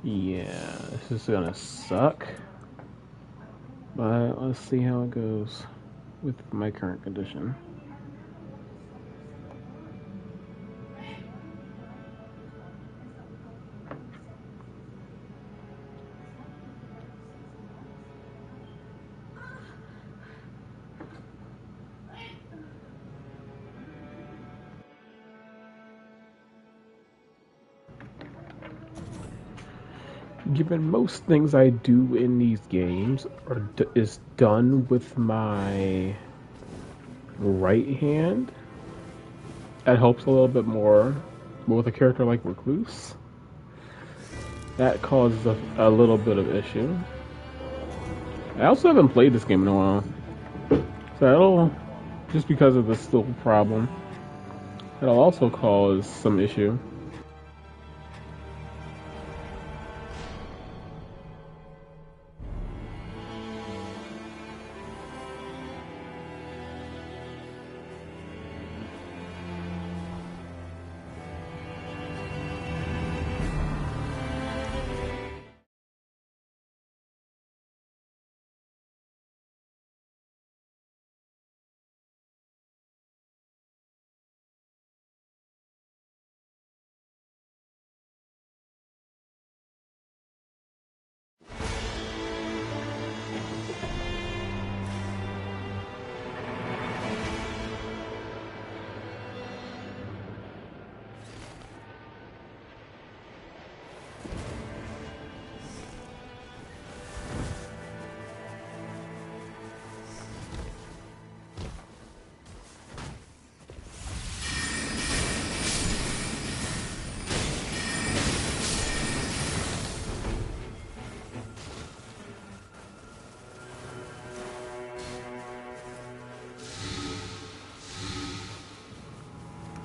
Yeah, this is gonna suck. But let's see how it goes with my current condition. Given most things I do in these games is done with my right hand, that helps a little bit more. But with a character like Recluse, that causes a little bit of issue. I also haven't played this game in a while, so that'll, just because of this little problem, that'll also cause some issue.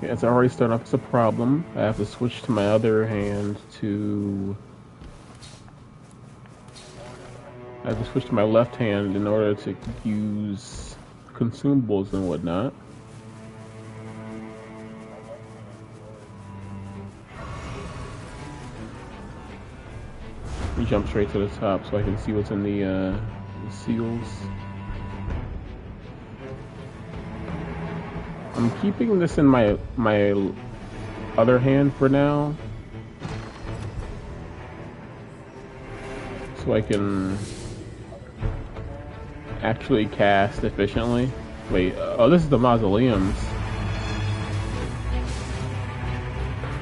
Yeah, it's already starting off as a problem. I have to switch to my other hand to... I have to switch to my left hand in order to use consumables and whatnot. We jump straight to the top so I can see what's in the seals. I'm keeping this in my other hand for now, so I can actually cast efficiently. Wait, oh, this is the mausoleums.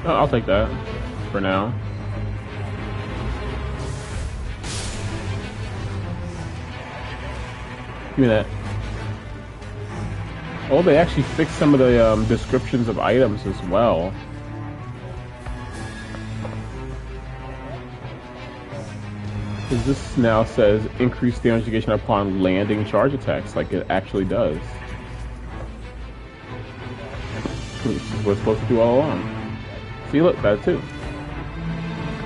Oh, I'll take that for now. Give me that. Oh, they actually fixed some of the descriptions of items as well. Because this now says increased damage negation upon landing charge attacks, like it actually does. This is what it's supposed to do all along. See, look, that too.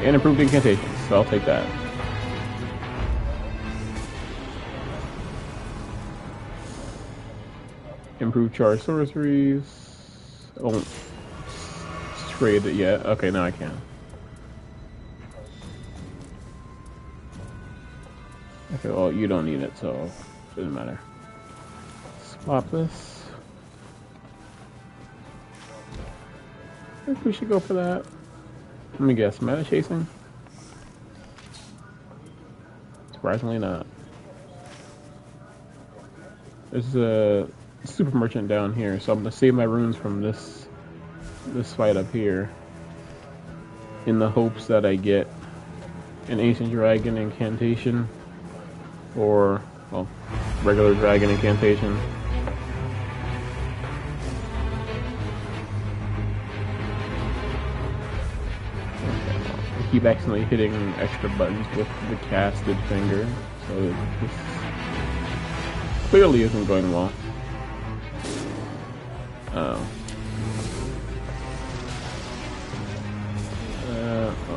And improved incantations, so I'll take that. Improved charge sorceries. I won't trade it yet. Okay, now I can. Okay, well, you don't need it, so it doesn't matter. Swap this. I think we should go for that. Let me guess, meta chasing? Surprisingly not. There's a super merchant down here, so I'm gonna save my runes from this fight up here, in the hopes that I get an ancient dragon incantation, or well, regular dragon incantation. I keep accidentally hitting extra buttons with the casted finger, so this clearly isn't going well. Oh.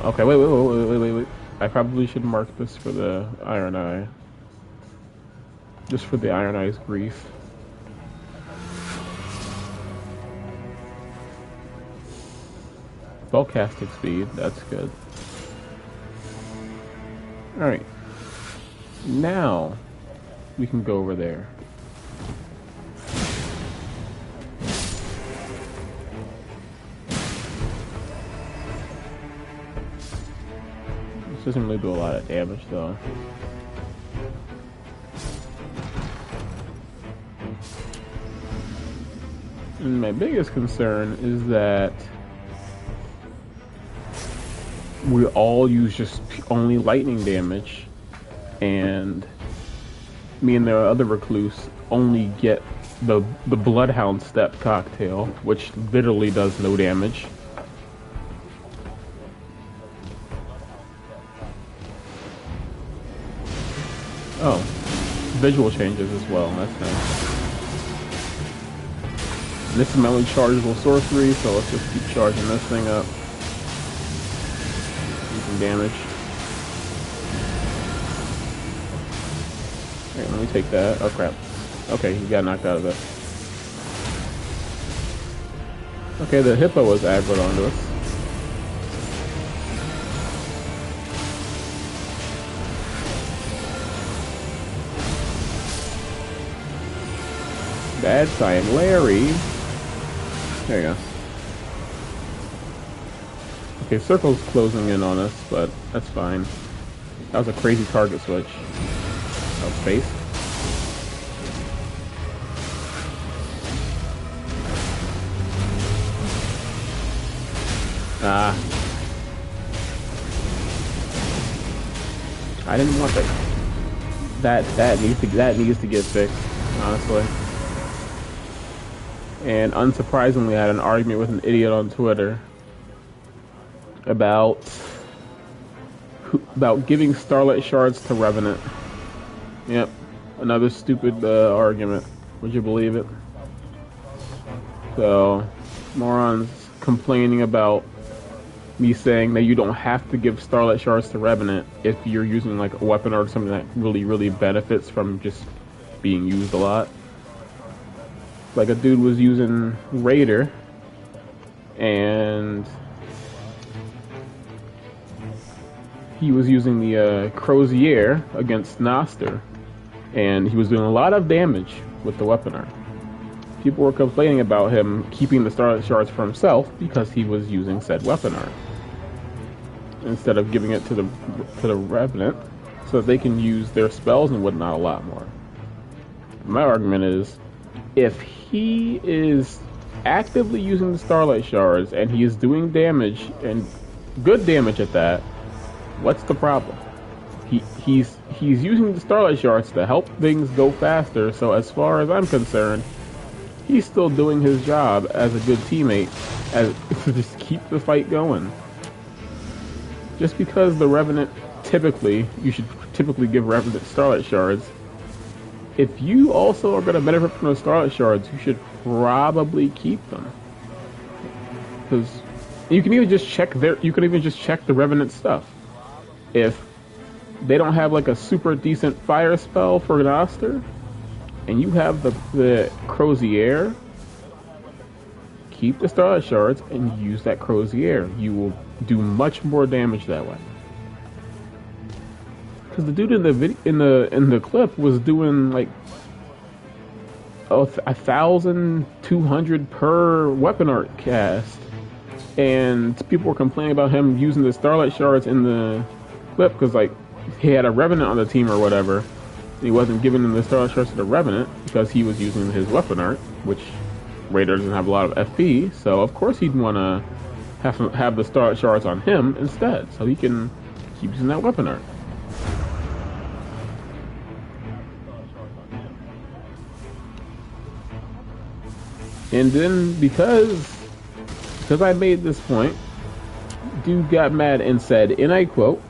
Okay, wait. I probably should mark this for the Iron Eye. Just for the Iron Eye's grief. Spellcasting speed, that's good. Alright. Now, we can go over there. This doesn't really do a lot of damage, though. And my biggest concern is that we all use just only lightning damage, and me and the other recluse only get the Bloodhound Step cocktail, which literally does no damage. Oh, visual changes as well. That's nice. This is my only chargeable sorcery, so let's just keep charging this thing up. Do some damage. Alright, let me take that. Oh crap. Okay, he got knocked out of it. Okay, the hippo was aggroed onto us. Bad sign, Larry. There you go. Okay, circle's closing in on us, but that's fine. That was a crazy target switch. Oh, space. Ah. I didn't want that. That needs to get fixed, honestly. And unsurprisingly, I had an argument with an idiot on Twitter about giving Starlight Shards to Revenant. Yep, another stupid argument. Would you believe it? So, morons complaining about me saying that you don't have to give Starlight Shards to Revenant if you're using like a weapon or something that really benefits from just being used a lot. Like a dude was using Raider, and he was using the Crozier against Noster, and he was doing a lot of damage with the weapon art. People were complaining about him keeping the Starlight Shards for himself because he was using said weapon art instead of giving it to the Revenant so that they can use their spells and whatnot a lot more. My argument is, if he is actively using the Starlight Shards and he is doing damage, and good damage at that, what's the problem? He's using the Starlight Shards to help things go faster, so as far as I'm concerned, he's still doing his job as a good teammate, as to just keep the fight going. Just because the Revenant you should typically give Revenant Starlight Shards, if you also are going to benefit from the Starlight Shards, you should probably keep them. Because you can even just check the Revenant stuff. If they don't have like a super decent fire spell for Noster, and you have the Crozier, keep the Starlight Shards and use that Crozier. You will do much more damage that way. Because the dude in the clip was doing like 1,200 per weapon art cast, and people were complaining about him using the Starlight Shards in the clip because like he had a Revenant on the team or whatever. He wasn't giving them the Starlight Shards to the Revenant because he was using his weapon art, which Raider doesn't have a lot of FP, so of course he'd want to have the Starlight Shards on him instead, so he can keep using that weapon art. And then because I made this point, dude got mad and said, and I quote,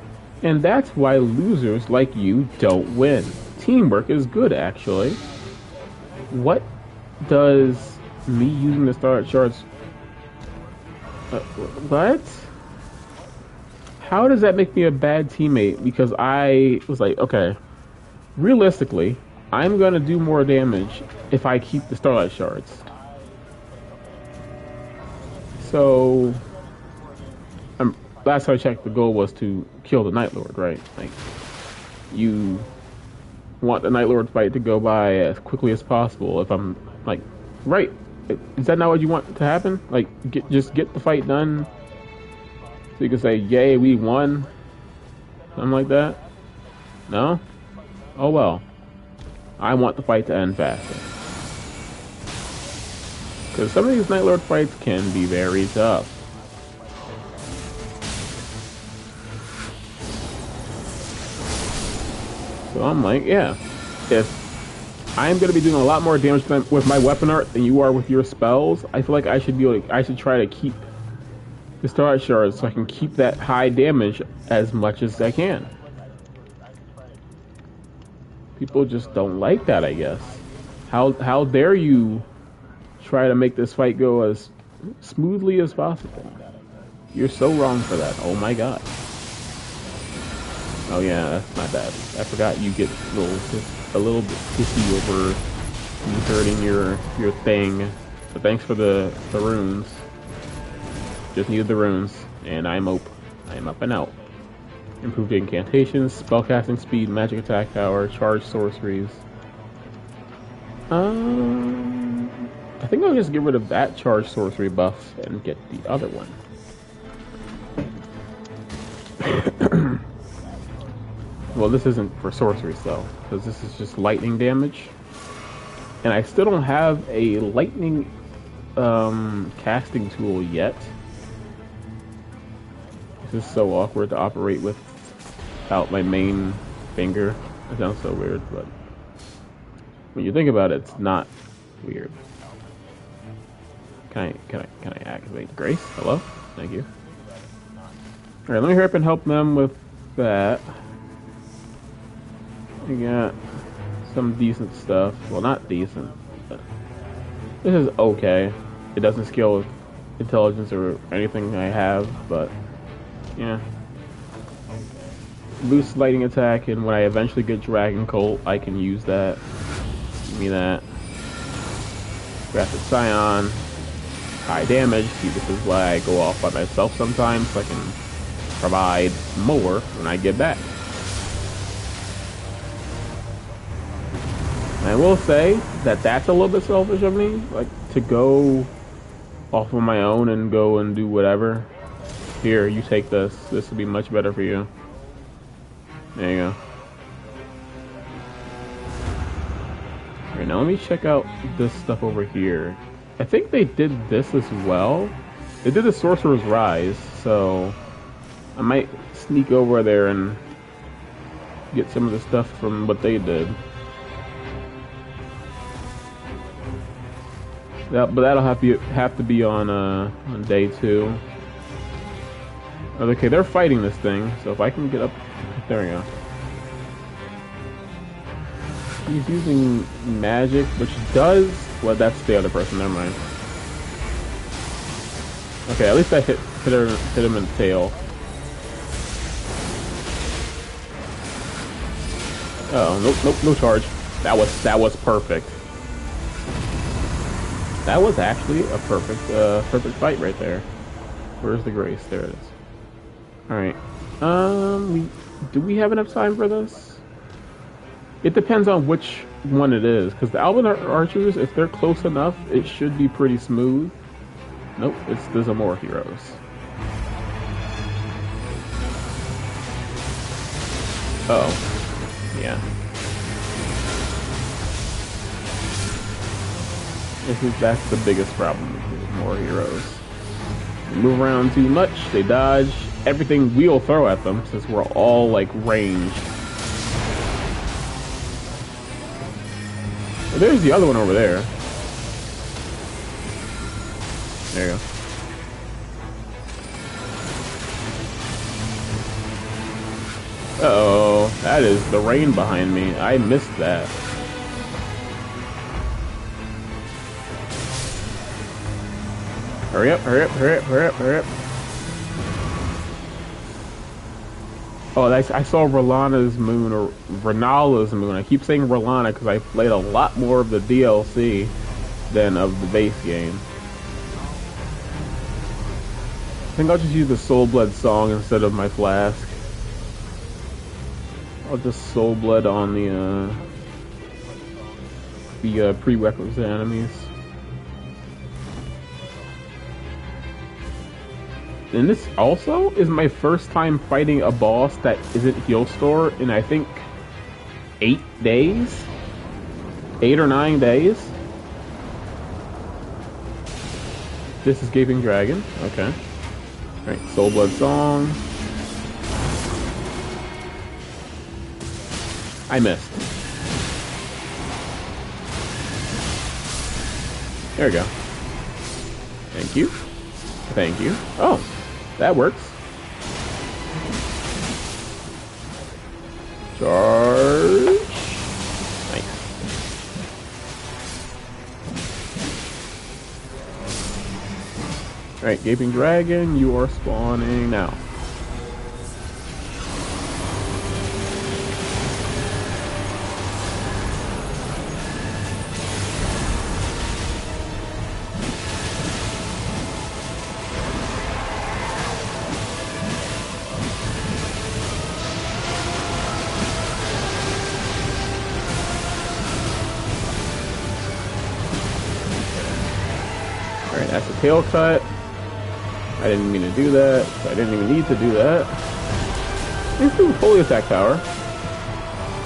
"And that's why losers like you don't win. Teamwork is good, actually." What does me using the Starlight Shards... what? How does that make me a bad teammate? Because I was like, okay, realistically, I'm going to do more damage if I keep the Starlight Shards. So, last I checked, the goal was to kill the Night Lord, right? Like, you want the Night Lord fight to go by as quickly as possible. If I'm like, right, is that not what you want to happen? Like, just get the fight done, so you can say, "Yay, we won," something like that. No? Oh well. I want the fight to end faster. Because some of these Night Lord fights can be very tough. So I'm like, yeah, if I'm going to be doing a lot more damage with my weapon art than you are with your spells, I feel like I should be able to, I should try to keep the Star Shards so I can keep that high damage as much as I can. People just don't like that, I guess. How dare you try to make this fight go as smoothly as possible? You're so wrong for that. Oh my god. Oh yeah, that's my bad. I forgot you get a little bit pissy over you hurting your thing. But thanks for the runes. Just needed the runes, and I'm up and out. Improved incantations, spellcasting speed, magic attack power, charged sorceries. I think I'll just get rid of that charged sorcery buff and get the other one. Well, this isn't for sorceries though, because this is just lightning damage. And I still don't have a lightning casting tool yet. This is so awkward to operate without my main finger. It sounds so weird, but when you think about it, it's not weird. Can I activate Grace? Hello? Thank you. Alright, let me hurry up and help them with that. We got some decent stuff. Well, not decent, but this is okay. It doesn't scale with intelligence or anything I have, but yeah. Boost lightning attack, and when I eventually get Dragon Colt, I can use that. Give me that. Graphic Scion. High damage. See, this is why I go off by myself sometimes, so I can provide more when I get back. And I will say that that's a little bit selfish of me, like to go off on my own and go and do whatever. Here, you take this. This will be much better for you. There you go. Alright, now let me check out this stuff over here. I think they did this as well. They did the Sorcerer's Rise, so I might sneak over there and get some of the stuff from what they did. But that'll have to be on day 2. Okay, they're fighting this thing, so if I can get up, there we go. He's using magic, which does, well, that's the other person, never mind. Okay, at least I hit him in the tail. Oh, nope, no charge. That was perfect. That was actually a perfect fight right there. Where's the Grace? There it is. Alright. Do we have enough time for this? It depends on which one it is, because the Elven Archers, if they're close enough, it should be pretty smooth. Nope, there's more heroes. Oh. Yeah. That's the biggest problem with more heroes. They move around too much, they dodge. Everything we'll throw at them, since we're all like ranged. Well, there's the other one over there. There you go. Uh-oh, that is the rain behind me. I missed that. Hurry up, hurry up, hurry up, hurry up, hurry up. Oh, I saw Rolana's moon, or Renala's moon. I keep saying Rolana because I played a lot more of the DLC than of the base game. I think I'll just use the Soul Blood song instead of my flask. I'll just soul blood on the prerequisite enemies. And this also is my first time fighting a boss that isn't heal store in I think 8 days, 8 or 9 days. This is Gaping Dragon. Okay. All right, Soul Blood Song. I missed. There we go. Thank you. Thank you. Oh, that works. Charge. Nice. Alright, Gaping Dragon, you are spawning now. Alright, that's a tail cut. I didn't mean to do that, so I didn't even need to do that. Let's do fully attack power.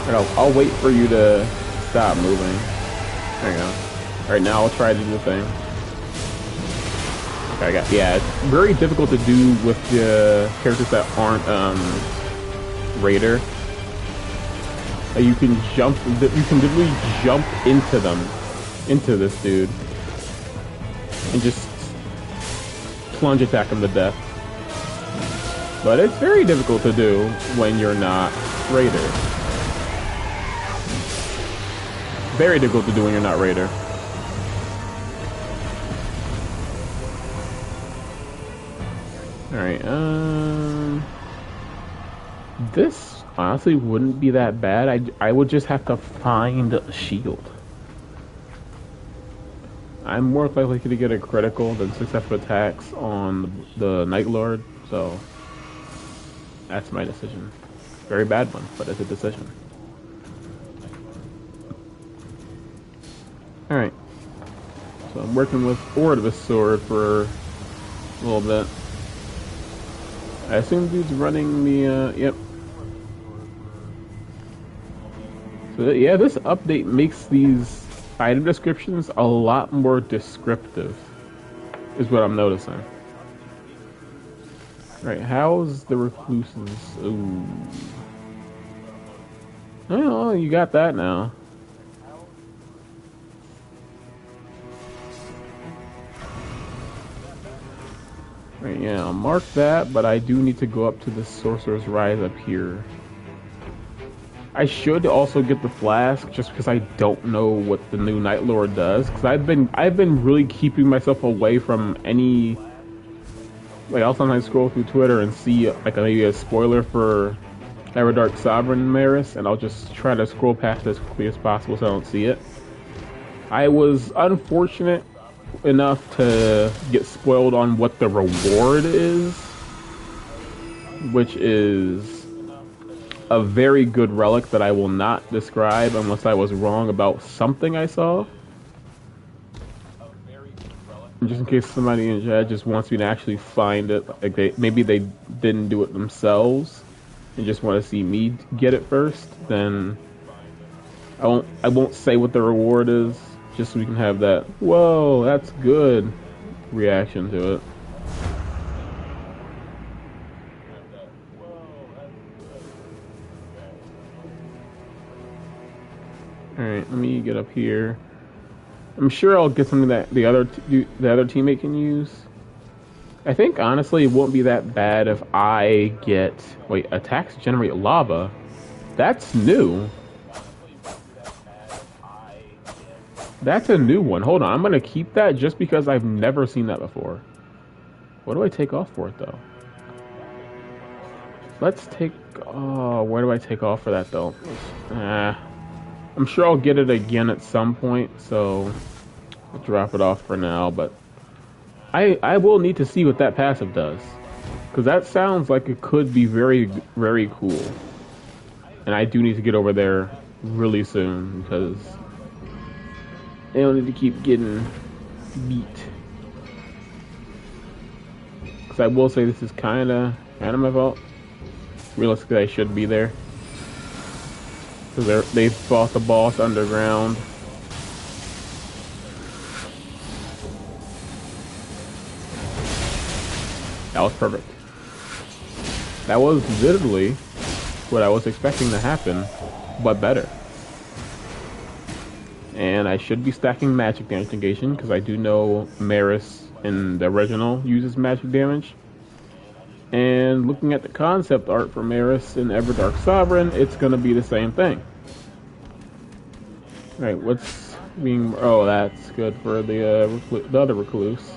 And I'll wait for you to stop moving. There you go. Alright, now I'll try to do the thing. Okay, yeah, it's very difficult to do with the characters that aren't Raider. You can literally jump into them, into this dude, and just plunge attack him to death. But it's very difficult to do when you're not Raider. Very difficult to do when you're not Raider. Alright, this honestly wouldn't be that bad. I would just have to find a shield. I'm more likely to get a critical than successful attacks on the Night Lord, so that's my decision. Very bad one, but it's a decision. Alright. So I'm working with Ordivis Sword for a little bit. I assume dude's running the, yep. So yeah, this update makes these item descriptions a lot more descriptive, is what I'm noticing. Right, how's the recluses? Ooh. Oh, you got that now. Right, yeah, I'll mark that, but I do need to go up to the Sorcerer's Rise up here. I should also get the flask just because I don't know what the new Night Lord does. Because I've been really keeping myself away from any. Like, I'll sometimes scroll through Twitter and see like maybe a spoiler for Everdark Sovereign Maris, and I'll just try to scroll past it as quickly as possible so I don't see it. I was unfortunate enough to get spoiled on what the reward is, which is a very good relic that I will not describe unless I was wrong about something I saw. Just in case somebody in chat just wants me to actually find it, like maybe they didn't do it themselves and just want to see me get it first, then I won't say what the reward is, just so we can have that "whoa, that's good" reaction to it. Alright, let me get up here. I'm sure I'll get something that the other teammate can use. I think honestly it won't be that bad if I get attacks generate lava. That's new. That's a new one. Hold on, I'm gonna keep that just because I've never seen that before. What do I take off for it though? Let's take. Oh, where do I take off for that though? I'm sure I'll get it again at some point, so I'll drop it off for now, but I will need to see what that passive does, because that sounds like it could be very, very cool. And I do need to get over there really soon because they don't need to keep getting beat. Because I will say this is kind of my fault. Realistically, I should be there. Because they fought the boss underground. That was perfect. That was literally what I was expecting to happen, but better. And I should be stacking magic damage negation because I do know Maris in the original uses magic damage. And looking at the concept art for Maris in Everdark Sovereign, it's going to be the same thing. Alright, what's being... Oh, that's good for the other recluse.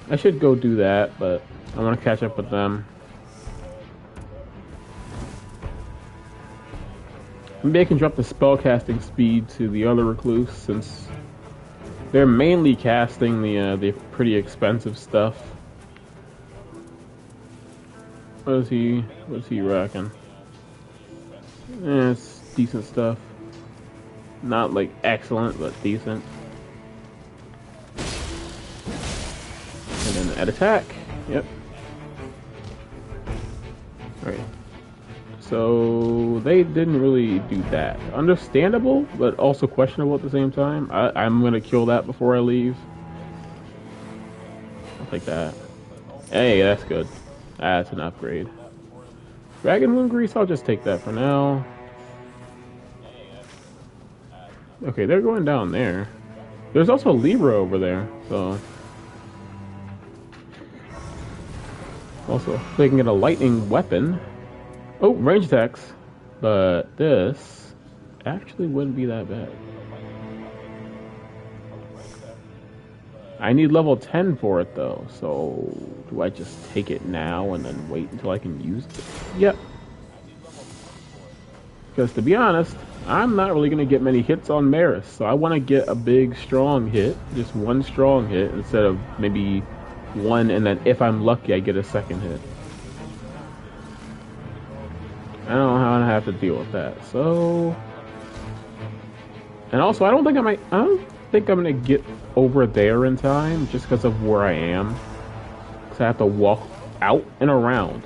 I should go do that, but I want to catch up with them. Maybe I can drop the spellcasting speed to the other recluse since they're mainly casting the pretty expensive stuff. What is he rocking? It's decent stuff. Not like excellent, but decent. And then at attack. Yep. Alright. So they didn't really do that. Understandable, but also questionable at the same time. I'm gonna kill that before I leave. I'll take that. Hey, that's good. That's an upgrade. Dragon Wound Grease, I'll just take that for now. Okay, they're going down there. There's also Libra over there, so... Also, they can get a lightning weapon. Oh, range attacks. But this actually wouldn't be that bad. I need level 10 for it though, so do I just take it now and then wait until I can use it? Yep. Because to be honest, I'm not really going to get many hits on Maris, so I want to get a big strong hit, just one strong hit, instead of maybe one, and then if I'm lucky I get a second hit. I don't know how I have to deal with that, so... And also, I don't think I'm gonna get over there in time, just because of where I am. Because I have to walk out and around.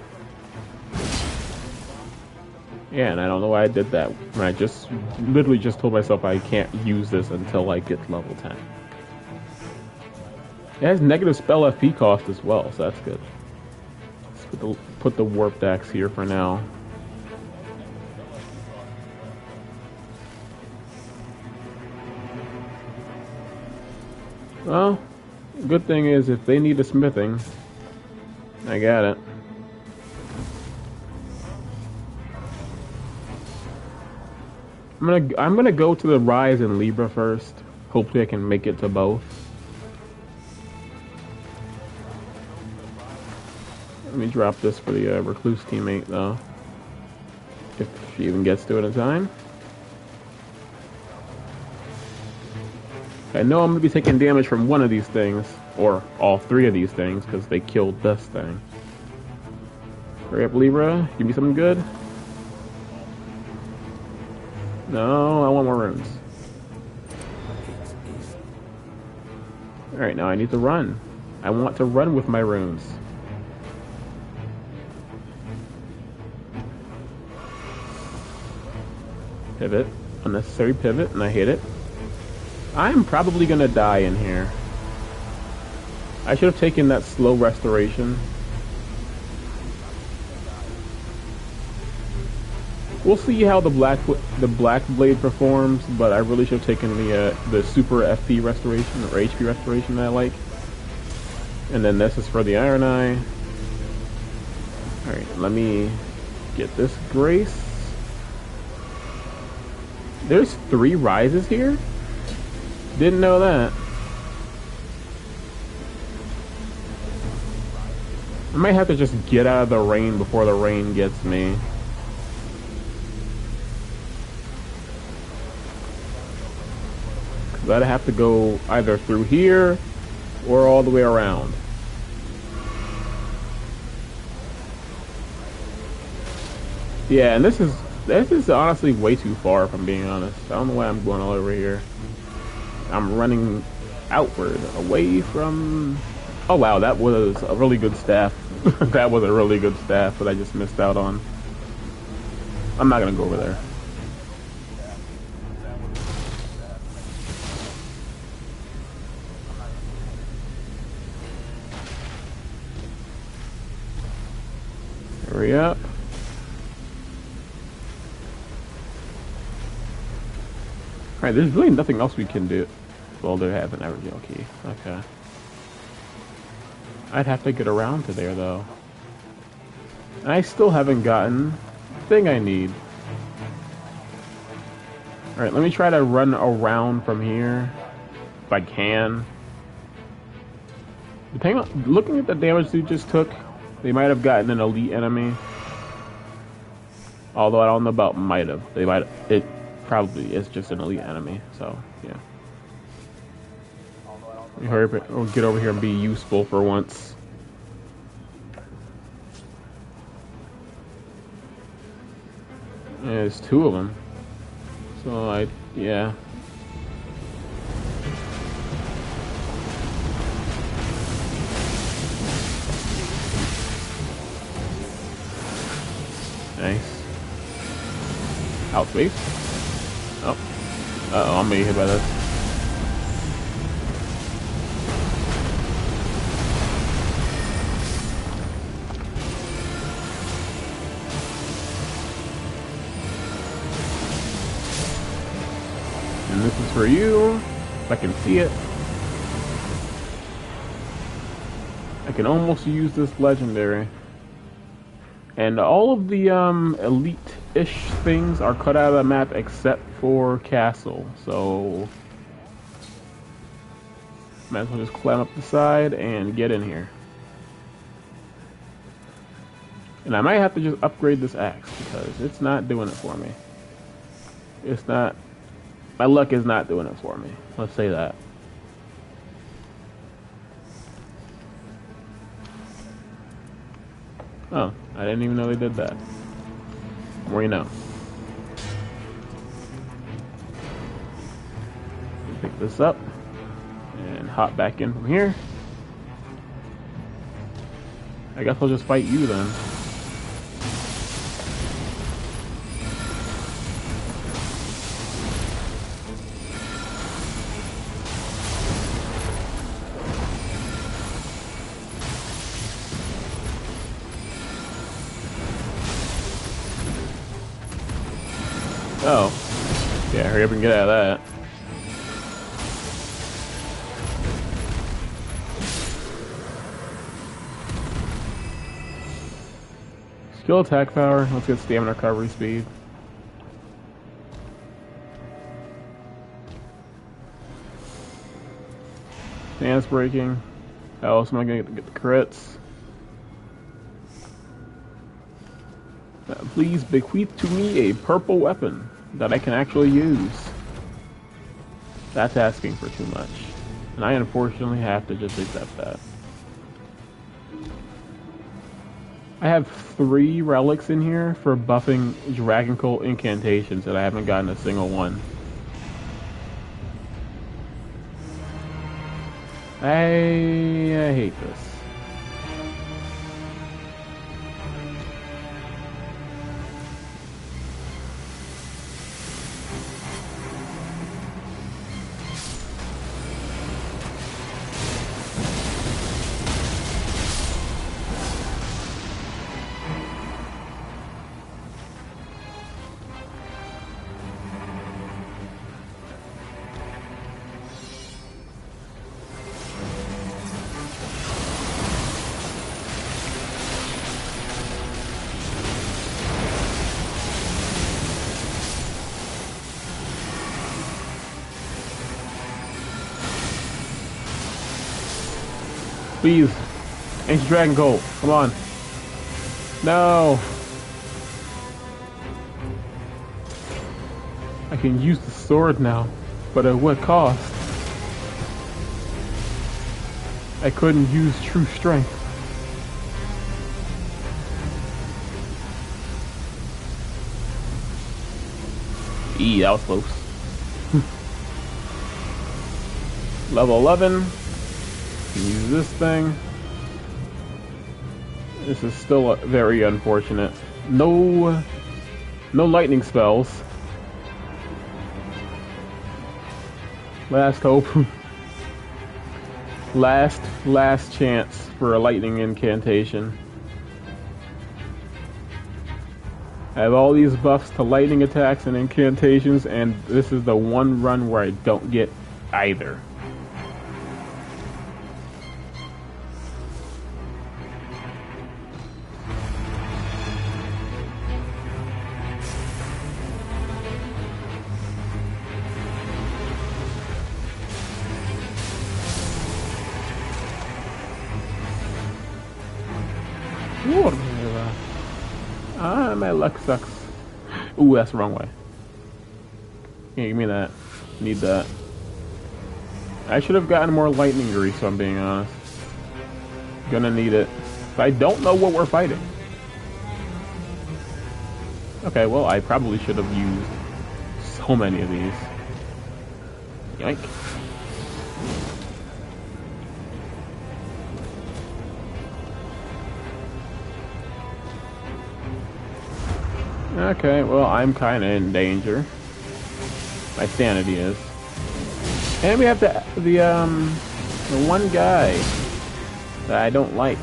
Yeah, and I don't know why I did that. When I just literally just told myself I can't use this until I get to level 10. It has negative spell FP cost as well, so that's good. Let's put the warped axe here for now. Well, good thing is if they need a smithing, I got it. I'm gonna go to the Rise in Libra first. Hopefully I can make it to both. Let me drop this for the recluse teammate though. If she even gets to it in time. I know I'm going to be taking damage from one of these things, or all three of these things, because they killed this thing. Hurry up, Libra. Give me something good. No, I want more runes. Alright, now I need to run. I want to run with my runes. Pivot. Unnecessary pivot, and I hit it. I'm probably gonna die in here. I should have taken that slow restoration. We'll see how the black blade performs, but I really should have taken the super FP restoration or HP restoration that I like. And then this is for the Iron Eye. All right, let me get this grace. There's 3 rises here. Didn't know that. I might have to just get out of the rain before the rain gets me. Cause I'd have to go either through here or all the way around. Yeah, and this is honestly way too far, if I'm being honest. I don't know why I'm going all over here. I'm running outward, away from... Oh wow, that was a really good staff. That was a really good staff that I just missed out on. I'm not gonna go over there. Hurry up. Alright, there's really nothing else we can do. Well, there has an Everdark key. Okay. I'd have to get around to there, though. And I still haven't gotten the thing I need. Alright, let me try to run around from here. If I can. Depending on, looking at the damage we just took, they might have gotten an elite enemy. Although I don't know about might have. They might. It probably is just an elite enemy. So yeah. Let me hurry up or get over here and be useful for once. Yeah, there's two of them. So yeah. Nice. Out space. Oh. Uh-oh, I'm being hit by this. And this is for you. If I can see it. I can almost use this legendary. And all of the elite-ish things are cut out of the map except for Castle. So might as well just climb up the side and get in here. And I might have to just upgrade this axe because it's not doing it for me. It's not. My luck is not doing it for me. Let's say that. Oh, I didn't even know they did that. More you know. Pick this up and hop back in from here. I guess I'll just fight you then. Oh. Yeah, hurry up and get out of that. Skill attack power. Let's get stamina recovery speed. Stance breaking. How else am I gonna get the crits? Please bequeath to me a purple weapon that I can actually use. That's asking for too much. And I unfortunately have to just accept that. I have 3 relics in here for buffing Dragon Cult incantations and I haven't gotten a single one. I hate this. Please. Ancient Dragon Cult. Come on. No. I can use the sword now, but at what cost? I couldn't use true strength. That was close. Level 11. Use this thing. This is still very unfortunate. No lightning spells. Last hope. Last chance for a lightning incantation. I have all these buffs to lightning attacks and incantations, and this is the one run where I don't get either. My luck sucks. Ooh, that's the wrong way. Yeah, give me that. Need that. I should have gotten more lightning grease, if I'm being honest. Gonna need it. I don't know what we're fighting. Okay, well, I probably should have used so many of these. Yoink. Okay, well, I'm kind of in danger. My sanity is. And we have the one guy that I don't like.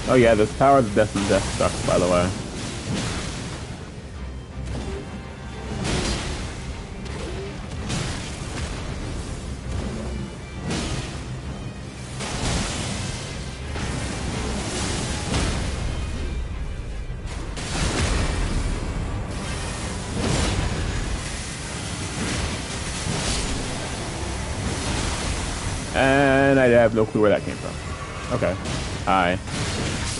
Oh yeah, this power of death and death sucks, by the way. And I have no clue where that came from. Okay. Hi.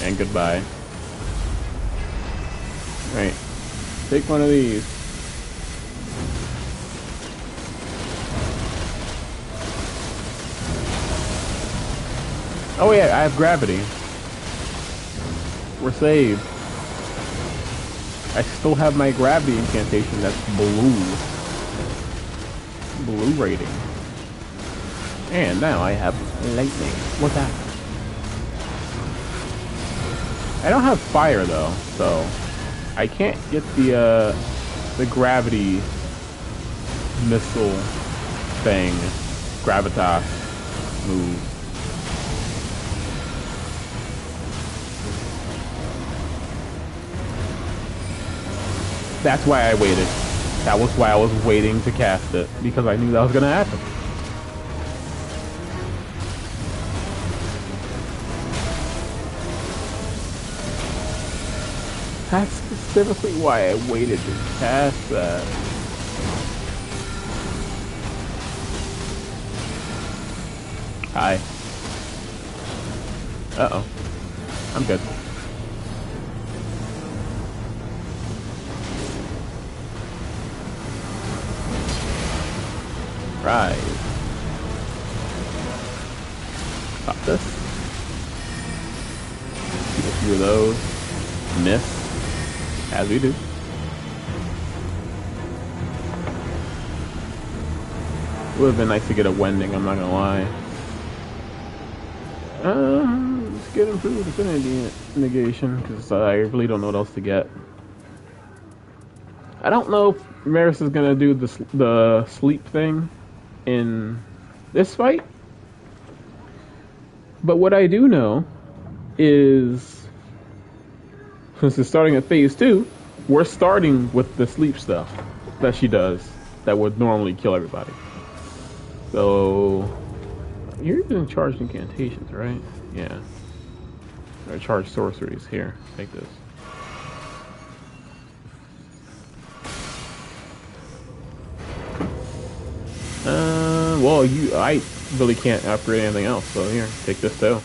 And goodbye. Right. Take one of these. Oh yeah, I have gravity. We're saved. I still have my gravity incantation that's blue. Blue rating. And now I have lightning. What's that? I don't have fire though, so I can't get the gravity missile thing, gravitas move. That's why I waited. That was why I was waiting to cast it, because I knew that was gonna happen. That's specifically why I waited to cast that. Hi. Uh-oh. I'm good. Right. Pop this. Shoot a few of those. Miss. As we do. Would have been nice to get a wending, I'm not gonna lie. Let's get improved affinity negation, because I really don't know what else to get. I don't know if Maris is gonna do the sleep thing in this fight. But what I do know is, since it's starting at phase 2, we're starting with the sleep stuff that she does that would normally kill everybody. So, you're using charged incantations, right? Yeah. Or charged sorceries. Here, take this. Well, I really can't upgrade anything else, so here, take this too.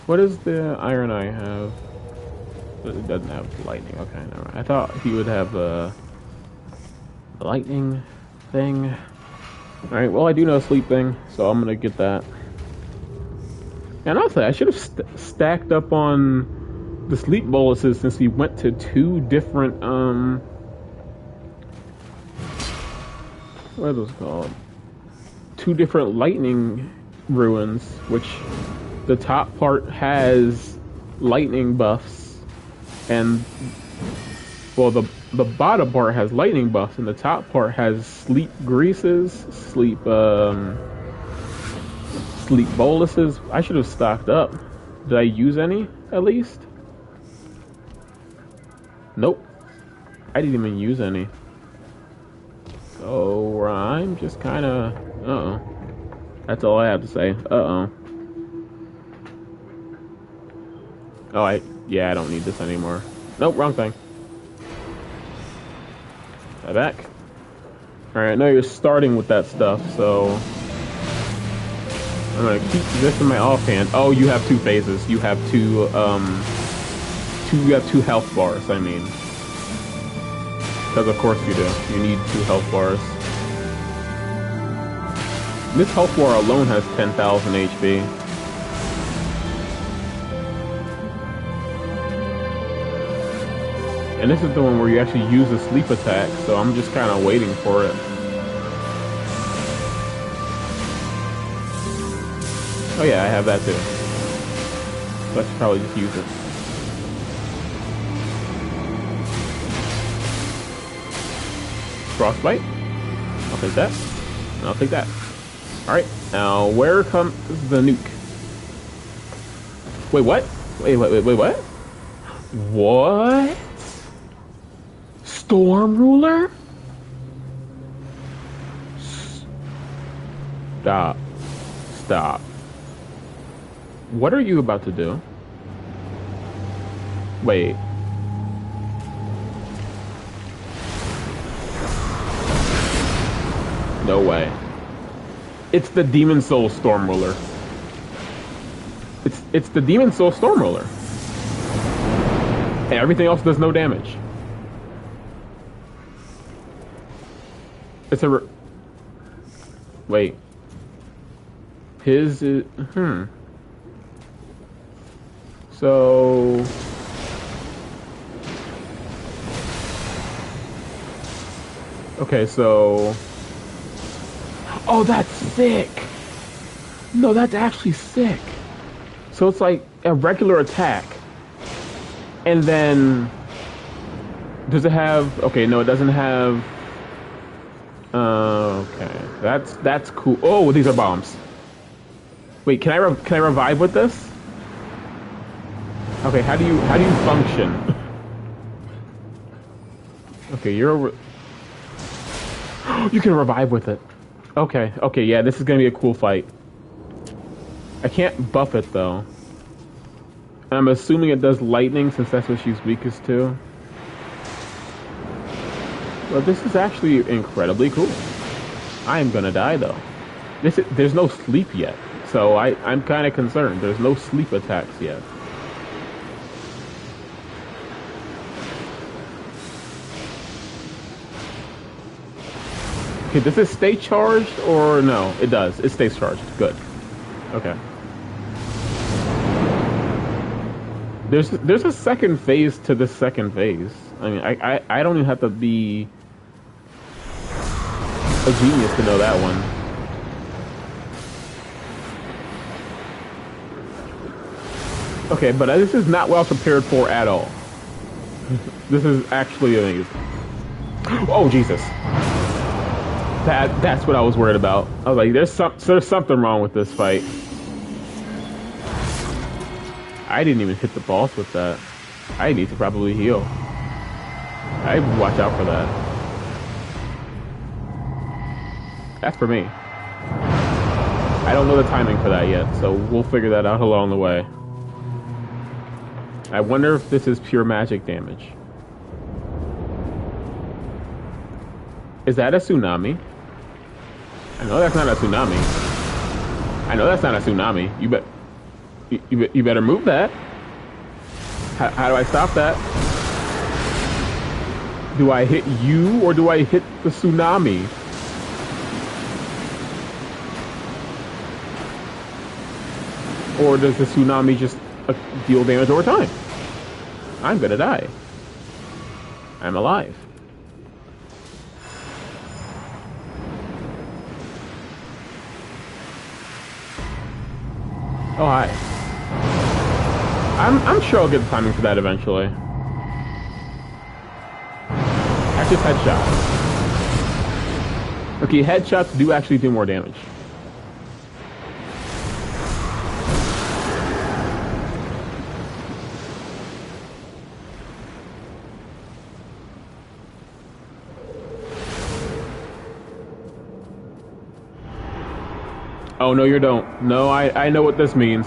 What does the Iron Eye have? It doesn't have lightning. Okay, never mind. I thought he would have the lightning thing. Alright, well, I do know a sleep thing, so I'm gonna get that. And also, I should have stacked up on the sleep boluses since we went to two different, what are those called? Two different lightning ruins, which the top part has lightning buffs, and, well, the bottom part has lightning buffs, and the top part has sleep greases, sleep boluses. I should have stocked up. Did I use any, at least? Nope. I didn't even use any. So I'm just kind of... Uh-oh. That's all I have to say. Uh-oh. Oh, yeah, I don't need this anymore. Nope, wrong thing. Back. Alright, I know you're starting with that stuff, so... I'm gonna keep this in my offhand. Oh, you have two phases. You have two health bars, I mean. Because of course you do. You need 2 health bars. This health bar alone has 10,000 HP. And this is the one where you actually use a sleep attack, so I'm just kind of waiting for it. Oh yeah, I have that too. So I should probably just use it. Frostbite. I'll take that. And I'll take that. Alright, now where comes the nuke? Wait, what? Wait, what? What? Storm Ruler? Stop. Stop. What are you about to do? Wait. No way. It's the Demon Soul Storm Ruler. It's the Demon Soul Storm Ruler. And everything else does no damage. It's a... Wait. His is... So... Okay, so... Oh, that's sick! No, that's actually sick. So it's like a regular attack. And then... Does it have... Okay, no, it doesn't have... Okay, that's cool. Oh, these are bombs. Wait, can I revive with this? Okay, how do you function? Okay, you're you can revive with it. Okay, yeah, this is gonna be a cool fight. I can't buff it though. I'm assuming it does lightning since that's what she's weakest to. Well, this is actually incredibly cool. I am gonna die though. There's no sleep yet, so I'm kind of concerned. There's no sleep attacks yet. Okay, does it stay charged or no? It does. It stays charged. Good. Okay. There's a second phase to this second phase. I mean, I don't even have to be a genius to know that one. Okay, but this is not well prepared for at all. This is actually amazing. Oh, Jesus. That's what I was worried about. I was like, there's something wrong with this fight. I didn't even hit the boss with that. I need to probably heal. I watch out for that. That's for me. I don't know the timing for that yet, so we'll figure that out along the way. I wonder if this is pure magic damage. Is that a tsunami? I know that's not a tsunami. I know that's not a tsunami. You better move that. How do I stop that? Do I hit you or do I hit the tsunami? Or does the tsunami just deal damage over time? I'm gonna die. I'm alive. Oh, hi. I'm sure I'll get the timing for that eventually. That's just headshot. Okay, headshots do actually do more damage. Oh, no, you don't. No, I know what this means.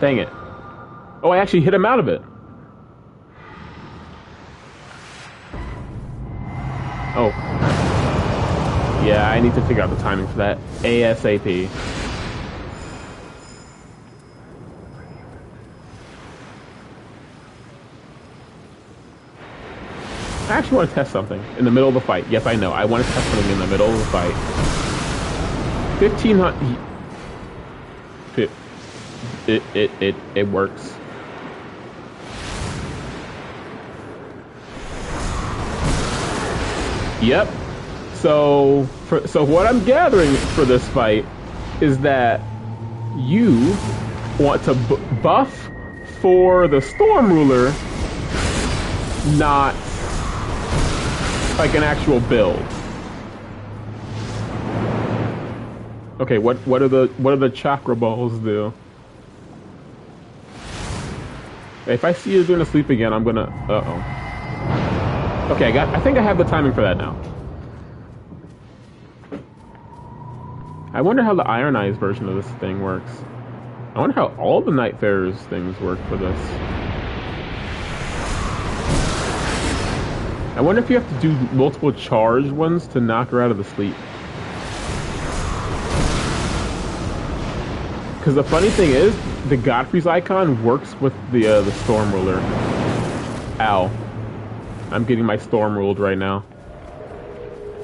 Dang it. Oh, I actually hit him out of it. Oh. Yeah, I need to figure out the timing for that. ASAP. I actually want to test something in the middle of the fight. Yes, I know. I want to test something in the middle of the fight. 1500. It works. Yep. So what I'm gathering for this fight is that you want to buff for the Storm Ruler, not like an actual build. Okay, what do the chakra balls do? If I see you doing a sleep again, I'm gonna. Okay, I think I have the timing for that now. I wonder how the Ironized version of this thing works. I wonder how all the Nightfarers things work for this. I wonder if you have to do multiple charged ones to knock her out of the sleep. Because the funny thing is, the Godfrey's icon works with the Storm Ruler. Ow. I'm getting my Storm ruled right now.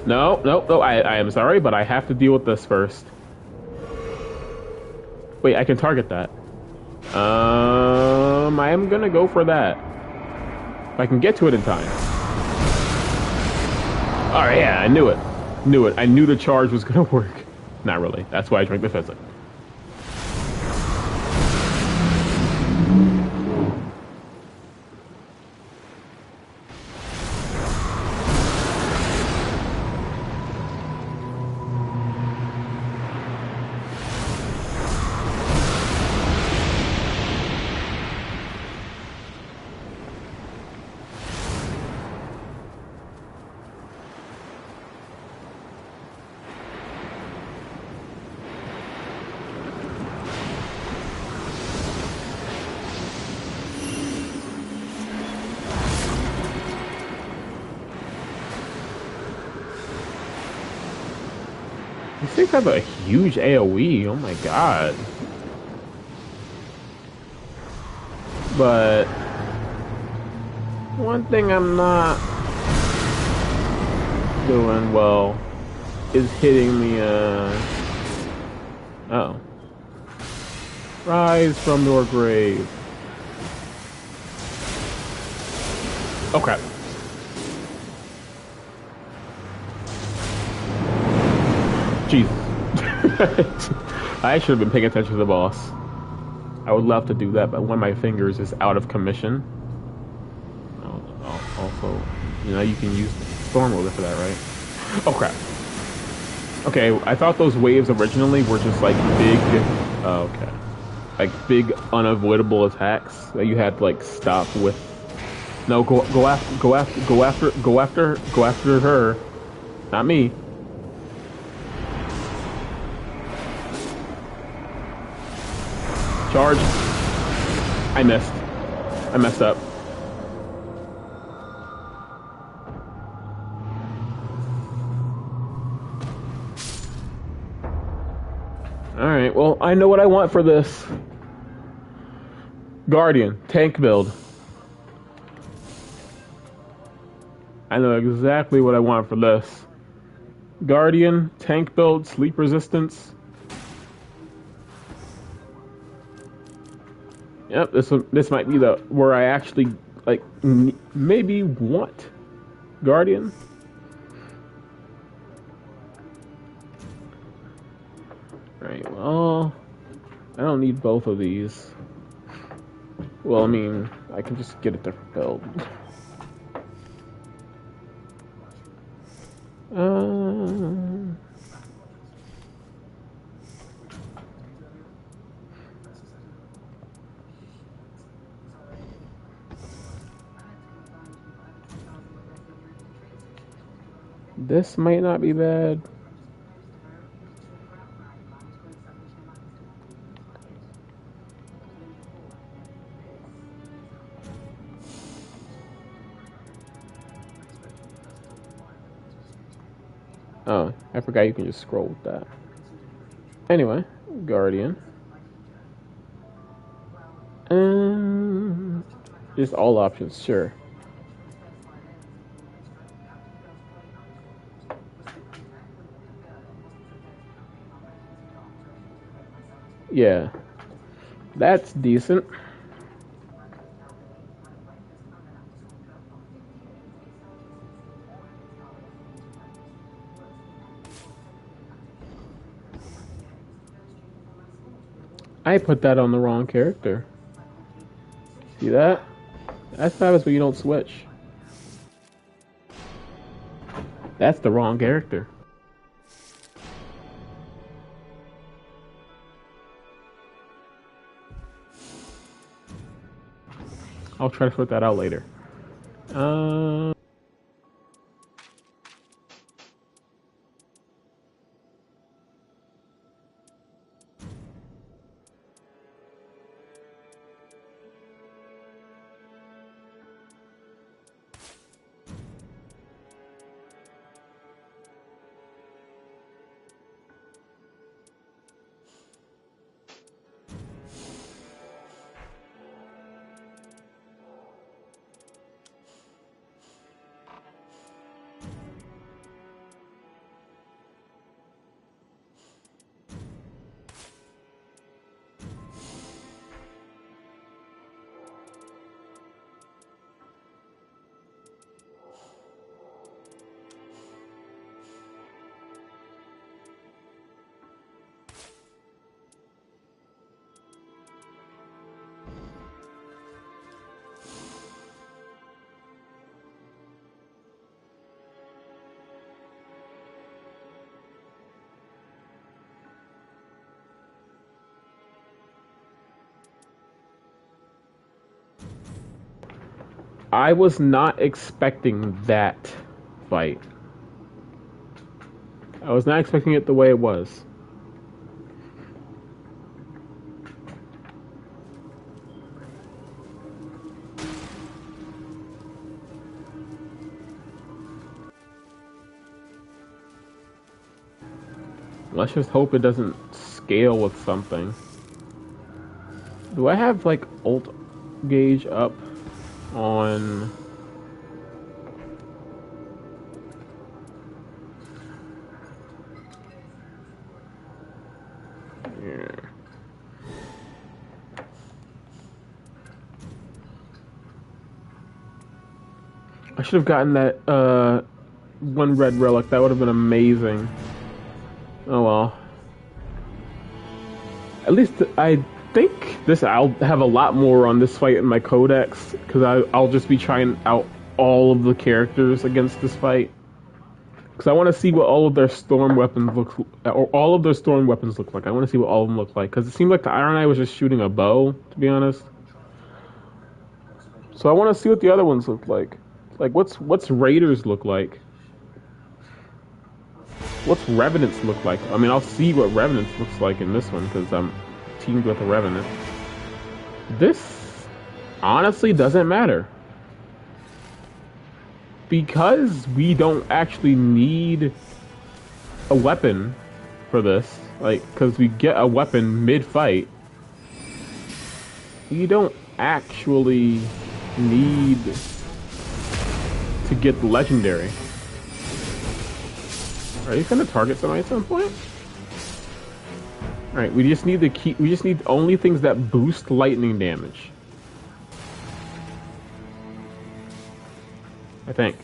No, I am sorry, but I have to deal with this first. Wait, I can target that. I am gonna go for that. If I can get to it in time. Alright, yeah, I knew it. I knew the charge was gonna work. Not really. That's why I drank the physic. These things have a huge AoE, oh my god. But one thing I'm not doing well is hitting the oh. Rise from your grave. Oh crap. Jesus. I should have been paying attention to the boss. I would love to do that, but one of my fingers is out of commission. Also, you know, you can use Storm Ruler for that, right? Oh crap. Okay, I thought those waves originally were just like big, oh, okay. Like big unavoidable attacks that you had to like stop with. No, go after her. Not me. Charge. I missed. I messed up. Alright, well, I know what I want for this. Guardian, tank build. I know exactly what I want for this. Guardian, tank build, sleep resistance. Yep, this might be the where I actually like maybe want Guardian. Right. Well, I don't need both of these. Well, I mean, I can just get a different build. This might not be bad. Oh, I forgot you can just scroll with that. Anyway, Guardian. Just all options, sure. Yeah, that's decent. I put that on the wrong character. See that? That's what happens when you don't switch. That's the wrong character. I'll try to sort that out later. I was not expecting that fight. I was not expecting it the way it was. Let's just hope it doesn't scale with something. Do I have like ult gauge up on? Yeah. I should have gotten that one red relic. That would have been amazing. Oh well. At least I think I'll have a lot more on this fight in my codex because I'll just be trying out all of the characters against this fight because I want to see what all of their storm weapons look or all of their storm weapons look like. I want to see what all of them look like because it seemed like the Iron Eye was just shooting a bow, to be honest. So I want to see what the other ones look like. Like what's Raiders look like? What's Revenants look like? I mean, I'll see what Revenants looks like in this one because I'm teamed with a Revenant. This honestly doesn't matter because we don't actually need a weapon for this. Like, because we get a weapon mid-fight, you don't actually need to get the legendary. Are you gonna target somebody at some point? Alright, we just need we just need only things that boost lightning damage. I think.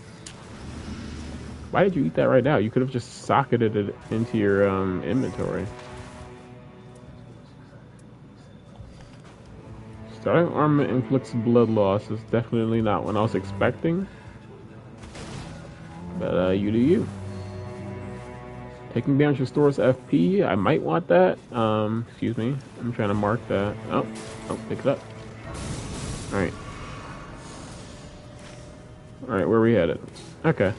Why did you eat that right now? You could have just socketed it into your inventory. Starting armament inflicts blood loss is definitely not what I was expecting. But you do you. Taking damage restores FP. I might want that. Excuse me. I'm trying to mark that. Oh, pick it up. Alright. Alright, where are we headed? Okay.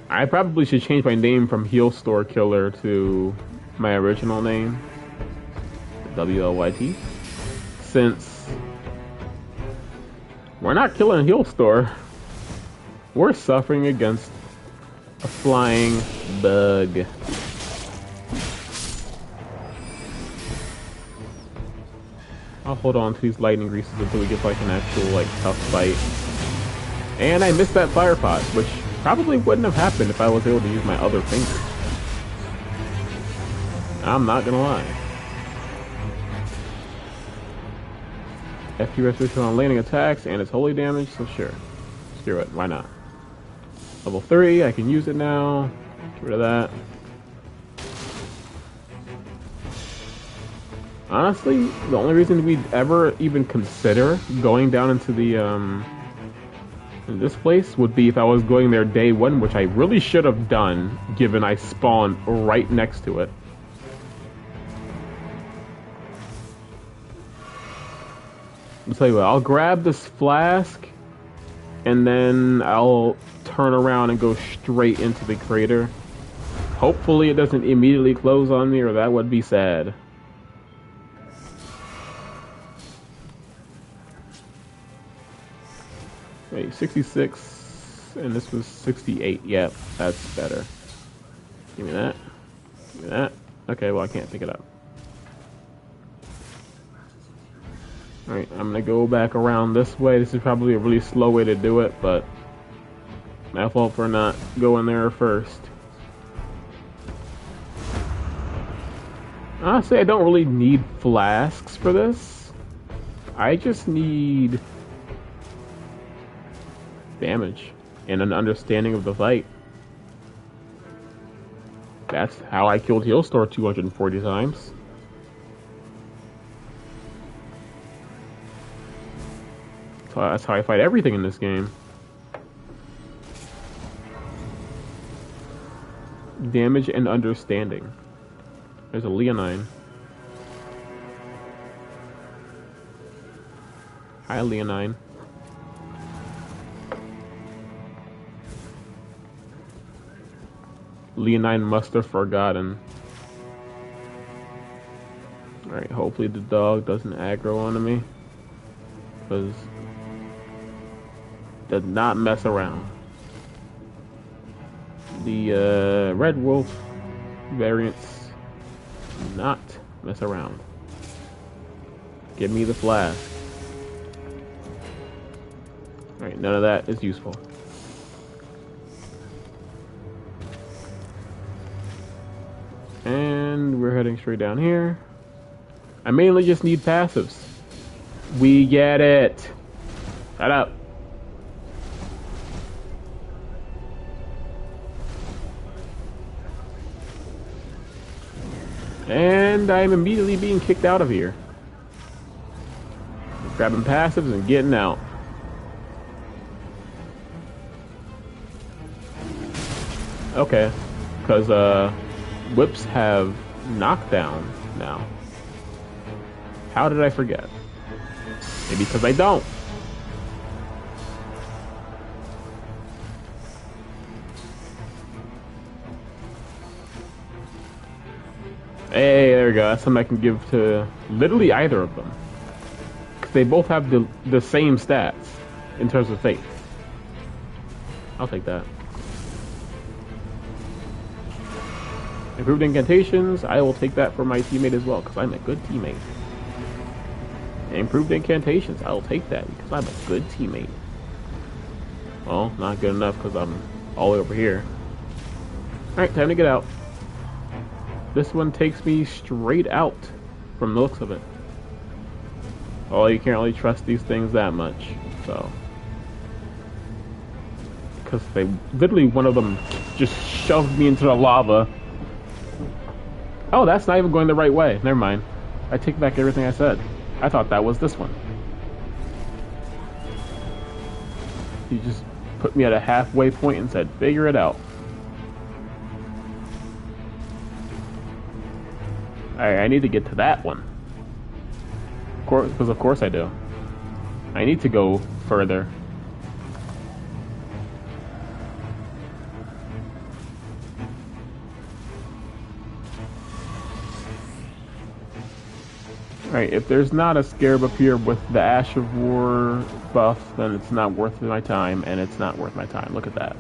I probably should change my name from Heal Store Killer to my original name. WLYT. Since we're not killing Heal Store. We're suffering against a flying bug. I'll hold on to these lightning greases until we get like an actual like tough fight. And I missed that fire pot, which probably wouldn't have happened if I was able to use my other fingers. I'm not gonna lie. FP restoration on landing attacks and it's holy damage, so sure. Screw it, why not? Level 3, I can use it now. Get rid of that. Honestly, the only reason we'd ever even consider going down into the in this place would be if I was going there day 1, which I really should have done, given I spawned right next to it. I'll tell you what, I'll grab this flask, and then I'll turn around and go straight into the crater. Hopefully it doesn't immediately close on me, or that would be sad. Wait, 66, and this was 68. Yep, that's better. Give me that. Give me that. Okay, well I can't pick it up. Alright, I'm gonna go back around this way. This is probably a really slow way to do it, but my fault for not going there first. Honestly, I don't really need flasks for this. I just need damage and an understanding of the fight. That's how I killed Heal Store 240 times. That's how I fight everything in this game. Damage and understanding. There's a Leonine. Hi, Leonine. Leonine must have forgotten. Alright, hopefully the dog doesn't aggro onto me. Because does not mess around. The Red Wolf variants do not mess around. Give me the flask. Alright, none of that is useful. And we're heading straight down here. I mainly just need passives. We get it. Shut up. And I'm immediately being kicked out of here. Grabbing passives and getting out. Okay. Because, whips have knockdown now. How did I forget? Maybe because I don't. Hey, there we go. That's something I can give to literally either of them. Because they both have the same stats in terms of faith. I'll take that. Improved incantations, I will take that for my teammate as well, because I'm a good teammate. Improved incantations, I will take that, because I'm a good teammate. Well, not good enough, because I'm all the way over here. Alright, time to get out. This one takes me straight out from the looks of it. Oh, you can't really trust these things that much, so. Because they literally, one of them just shoved me into the lava. Oh, that's not even going the right way. Never mind. I take back everything I said. I thought that was this one. He just put me at a halfway point and said, figure it out. Alright, I need to get to that one. Of course, because of course I do. I need to go further. Alright, if there's not a scarab up here with the Ash of War buff, then it's not worth my time, and it's not worth my time. Look at that.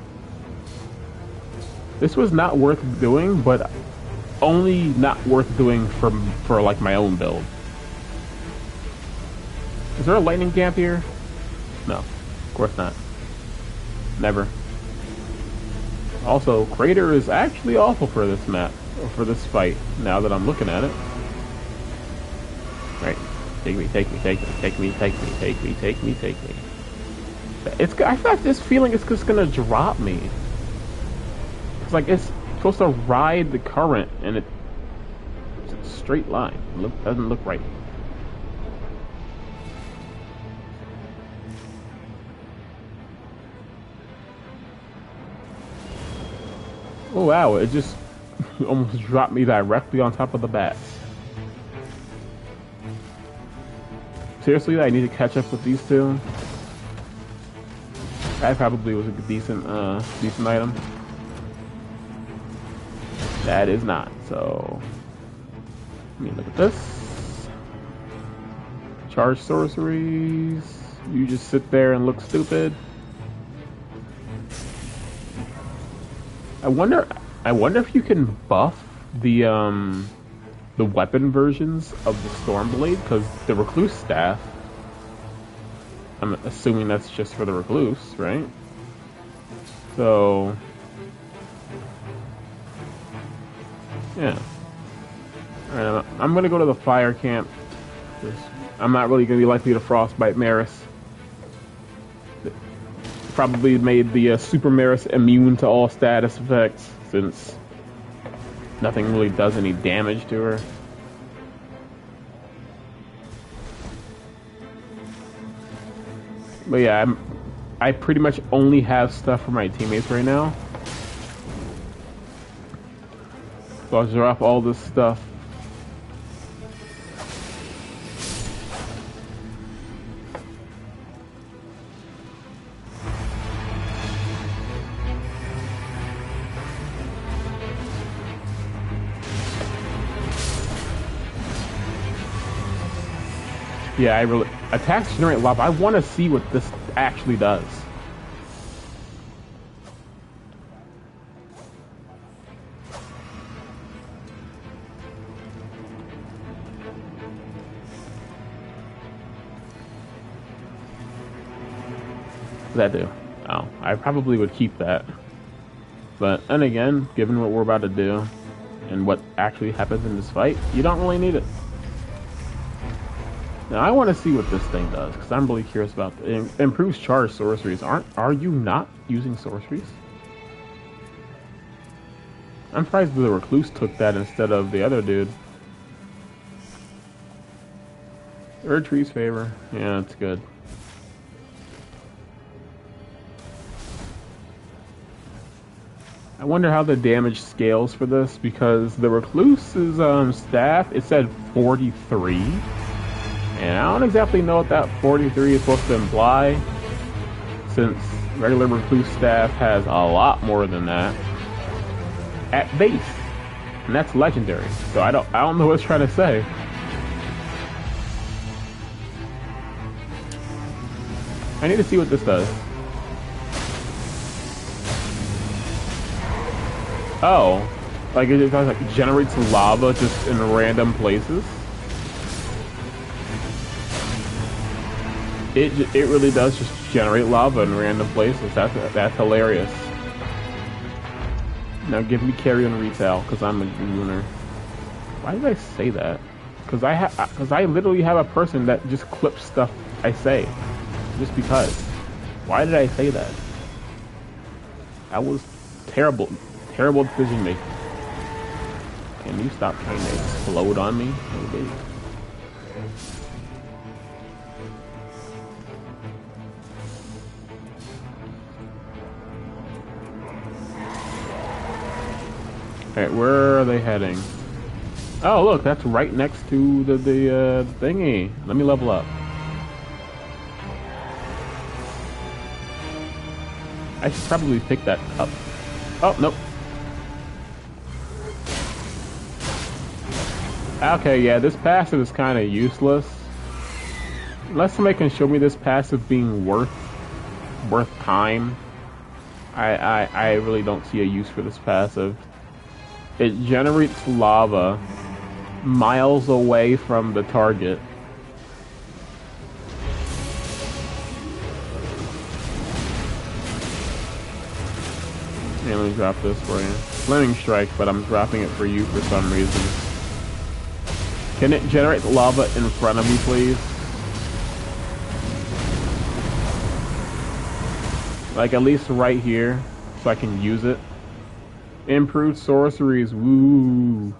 This was not worth doing, but only not worth doing for like my own build. Is there a lightning camp here? No, of course not. Never. Also, Crater is actually awful for this map, or for this fight, now that I'm looking at it. Right. Take me, take me, take me, take me, take me, take me, take me, take me. I got this feeling it's just gonna drop me. It's like it's supposed to ride the current, and it's a straight line. Doesn't look right. Oh wow, it just almost dropped me directly on top of the bats. Seriously, I need to catch up with these two. That probably was a decent item. That is not, so let me look at this. Charge sorceries. You just sit there and look stupid. I wonder if you can buff the weapon versions of the Stormblade, because the Recluse Staff, I'm assuming that's just for the Recluse, right? So, yeah. Alright, I'm gonna go to the fire camp. I'm not really gonna be likely to frostbite Maris. Probably made the Super Maris immune to all status effects, since nothing really does any damage to her. But yeah, I pretty much only have stuff for my teammates right now. So I'll drop all this stuff. Yeah, attacks generate lava. I want to see what this actually does. What does that do? Oh, I probably would keep that. But then again, given what we're about to do and what actually happens in this fight, you don't really need it. Now I want to see what this thing does, because I'm really curious about it. It improves charge sorceries. Are you not using sorceries? I'm surprised the Recluse took that instead of the other dude. Erd Tree's favor. Yeah, that's good. I wonder how the damage scales for this, because the Recluse's staff, it said 43. And I don't exactly know what that 43 is supposed to imply, since regular Recluse staff has a lot more than that at base, and that's legendary. So I don't know what it's trying to say. I need to see what this does. Oh, like it just like generates lava just in random places. It really does just generate lava in random places. That's hilarious. Now give me carry on retail, because I'm a gooner. Why did I say that? Because I literally have a person that just clips stuff I say. Just because. Why did I say that? That was terrible. Terrible decision making. Can you stop trying to explode on me? Okay. Alright, where are they heading? Oh, look, that's right next to the thingy. Let me level up. I should probably pick that up. Oh, nope. Okay, yeah, this passive is kind of useless. Unless somebody can show me this passive being worth time, I really don't see a use for this passive. It generates lava miles away from the target. Yeah, let me drop this for you. Flaming Strike, but I'm dropping it for you for some reason. Can it generate lava in front of me, please? Like, at least right here, so I can use it. Improved sorceries, woo!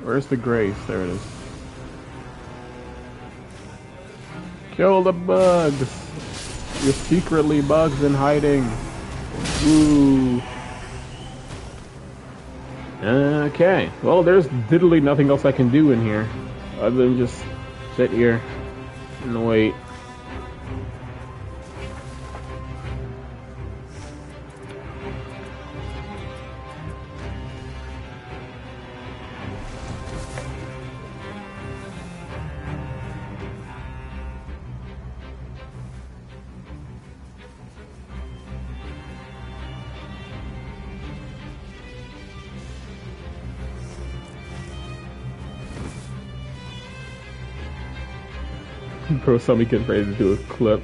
Where's the grace? There it is. Kill the bugs! You're secretly bugs in hiding. Woo! Okay, well, there's literally nothing else I can do in here other than just sit here and wait. Bro, somebody can ready to do a clip.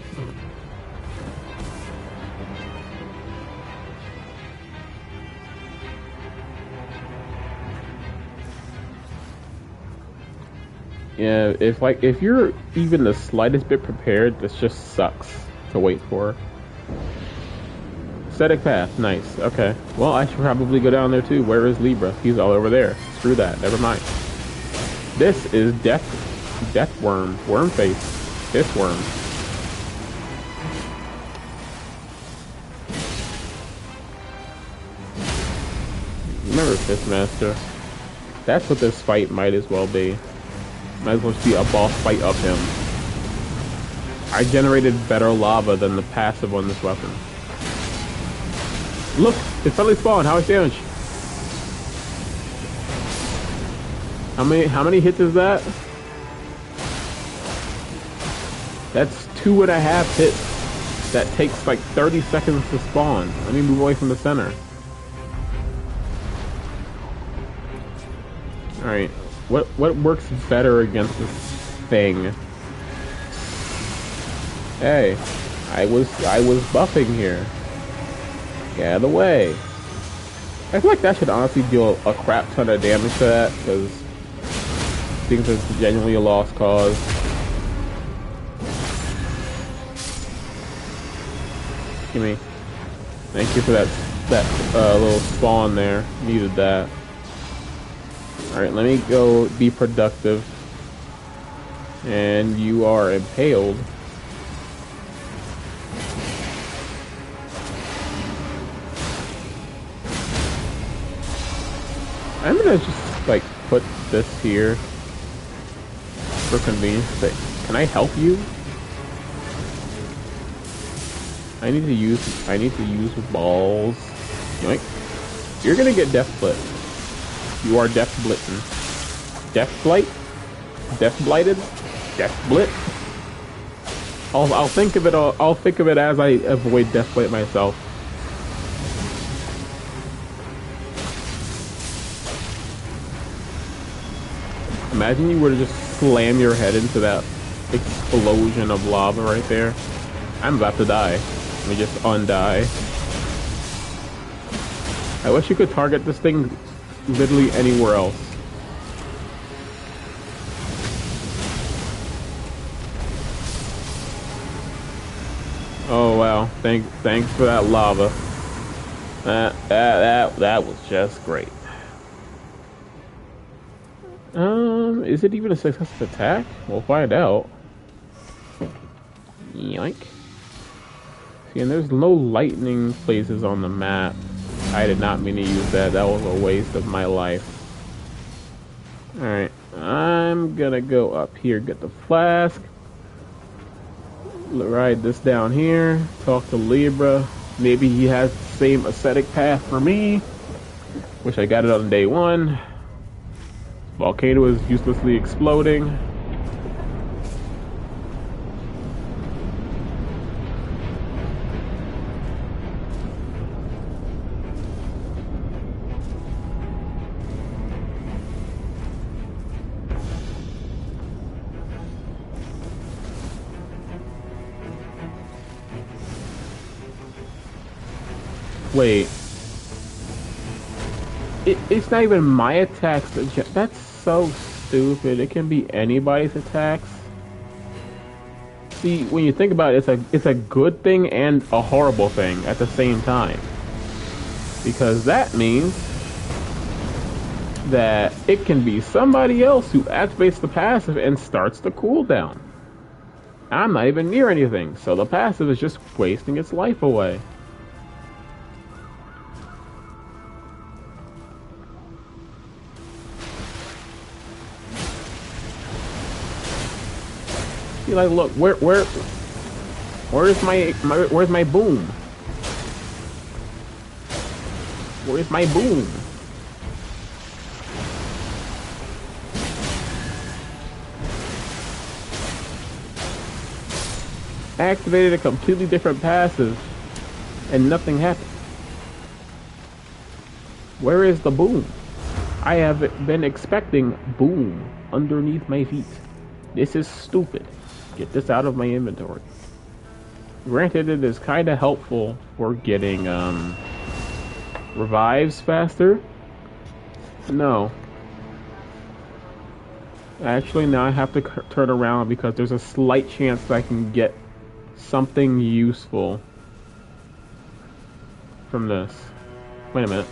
Yeah, if you're even the slightest bit prepared, this just sucks to wait for. Static path, nice. Okay. Well, I should probably go down there too. Where is Libra? He's all over there. Screw that. Never mind. This is death worm. Worm face. This worm. Remember Fistmaster. That's what this fight might as well be. Might as well be a boss fight of him. I generated better lava than the passive on this weapon. Look! It suddenly spawned! How much damage? How many hits is that? That's 2.5 hits. That takes like 30 seconds to spawn. Let me move away from the center. Alright. What works better against this thing? Hey, I was buffing here. Get out of the way. I feel like that should honestly deal a crap ton of damage to that, because things are genuinely a lost cause. Gimme. Thank you for that little spawn there. Needed that. Alright, let me go be productive. And you are impaled. I'm gonna just, like, put this here for convenience. But can I help you? I need to use balls. Yoink. You're gonna get death split. You are death blitten. Death blight? Death blighted? Death split? I'll think of it. I'll think of it as I avoid death blight myself. Imagine you were to just slam your head into that explosion of lava right there. I'm about to die. Let me just undie. I wish you could target this thing literally anywhere else. Oh wow! Thanks for that lava. That was just great. Is it even a successful attack? We'll find out. Yoink. See, and there's no lightning places on the map. I did not mean to use that. That was a waste of my life. Alright, I'm gonna go up here, get the flask. Ride this down here. Talk to Libra. Maybe he has the same ascetic path for me. Wish I got it on day one. Volcano is uselessly exploding. Wait. It's not even my attacks. That's so stupid. It can be anybody's attacks. See, when you think about it, it's a good thing and a horrible thing at the same time. Because that means that it can be somebody else who activates the passive and starts the cooldown. I'm not even near anything, so the passive is just wasting its life away. Like, look, where's my boom? Where's my boom? I activated a completely different passive, and nothing happened. Where is the boom? I have been expecting boom underneath my feet. This is stupid. Get this out of my inventory. Granted, it is kind of helpful for getting revives faster. No. Actually, now I have to turn around because there's a slight chance that I can get something useful from this. Wait a minute.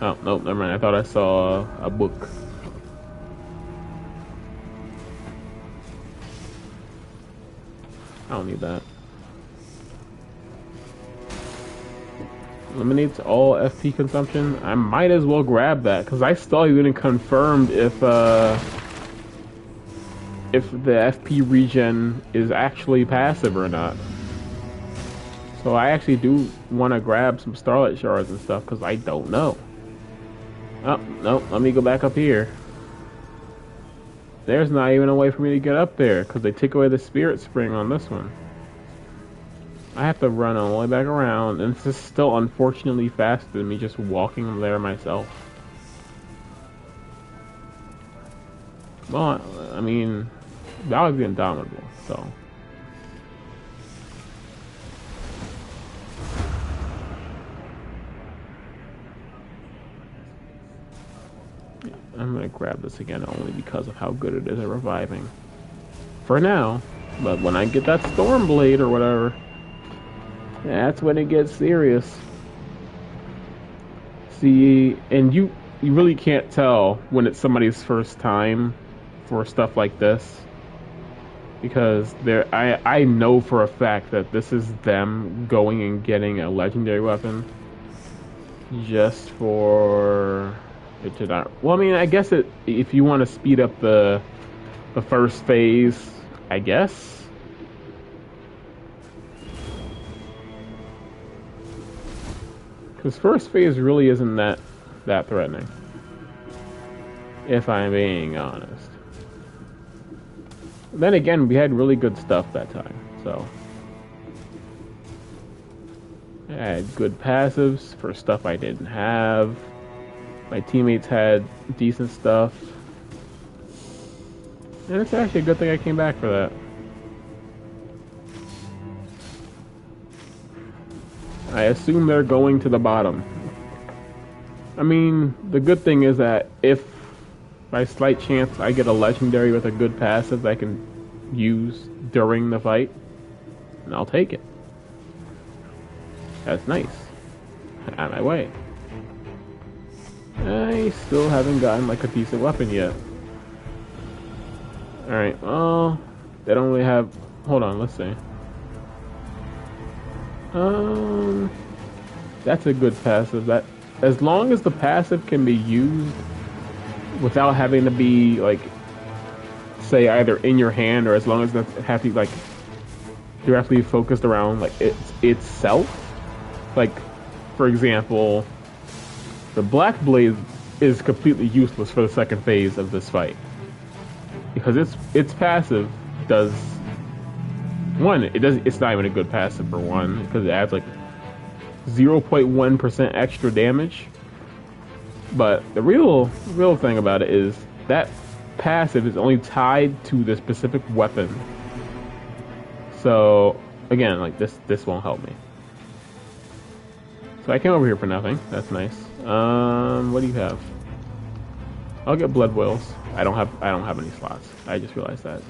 Oh, nope, never mind. I thought I saw a book. I don't need that. Eliminates all FP consumption. I might as well grab that because I still haven't confirmed if the FP regen is actually passive or not. So I actually do want to grab some Starlight Shards and stuff because I don't know. Oh, no, let me go back up here. There's not even a way for me to get up there because they take away the Spirit Spring on this one. I have to run all the way back around, and this is still unfortunately faster than me just walking there myself. Well, I mean, Dog's indomitable, so. I'm gonna grab this again only because of how good it is at reviving. For now, but when I get that Storm Blade or whatever, that's when it gets serious. See, and you really can't tell when it's somebody's first time for stuff like this. Because I know for a fact that this is them going and getting a legendary weapon just for it to not. Well, I mean, I guess if you want to speed up the first phase, I guess. Because first phase really isn't that threatening, if I'm being honest. Then again, we had really good stuff that time, so. I had good passives for stuff I didn't have. My teammates had decent stuff. And it's actually a good thing I came back for that. I assume they're going to the bottom. I mean, the good thing is that if by slight chance I get a legendary with a good passive that I can use during the fight, and I'll take it. That's nice. Out of my way. I still haven't gotten like a decent weapon yet. Alright, well, they don't really have... Hold on, let's see. That's a good passive. That, as long as the passive can be used without having to be like, say, either in your hand, or as long as that's have to like directly focused around like itself. Like, for example, the Black Blade is completely useless for the second phase of this fight because its passive does one. It's not even a good passive for one because it adds like 0.1% extra damage. But the real thing about it is that passive is only tied to the specific weapon. So again, like this won't help me. So I came over here for nothing. That's nice. What do you have? I'll get blood boils. I don't have any slots. I just realized that.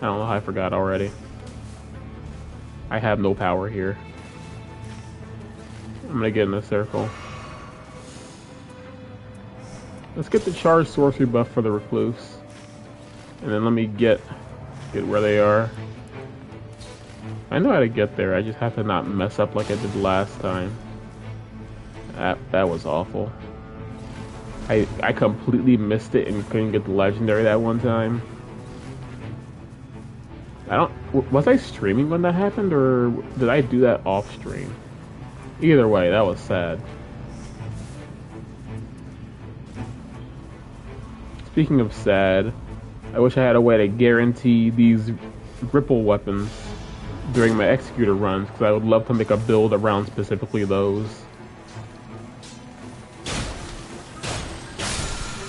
I don't know how I forgot already. I have no power here. I'm gonna get in a circle. Let's get the charged sorcery buff for the recluse. And then let me get where they are. I know how to get there, I just have to not mess up like I did last time. That was awful. I completely missed it and couldn't get the legendary that one time. Was I streaming when that happened, or did I do that off stream? Either way, that was sad. Speaking of sad, I wish I had a way to guarantee these ripple weapons during my executor runs, because I would love to make a build around specifically those.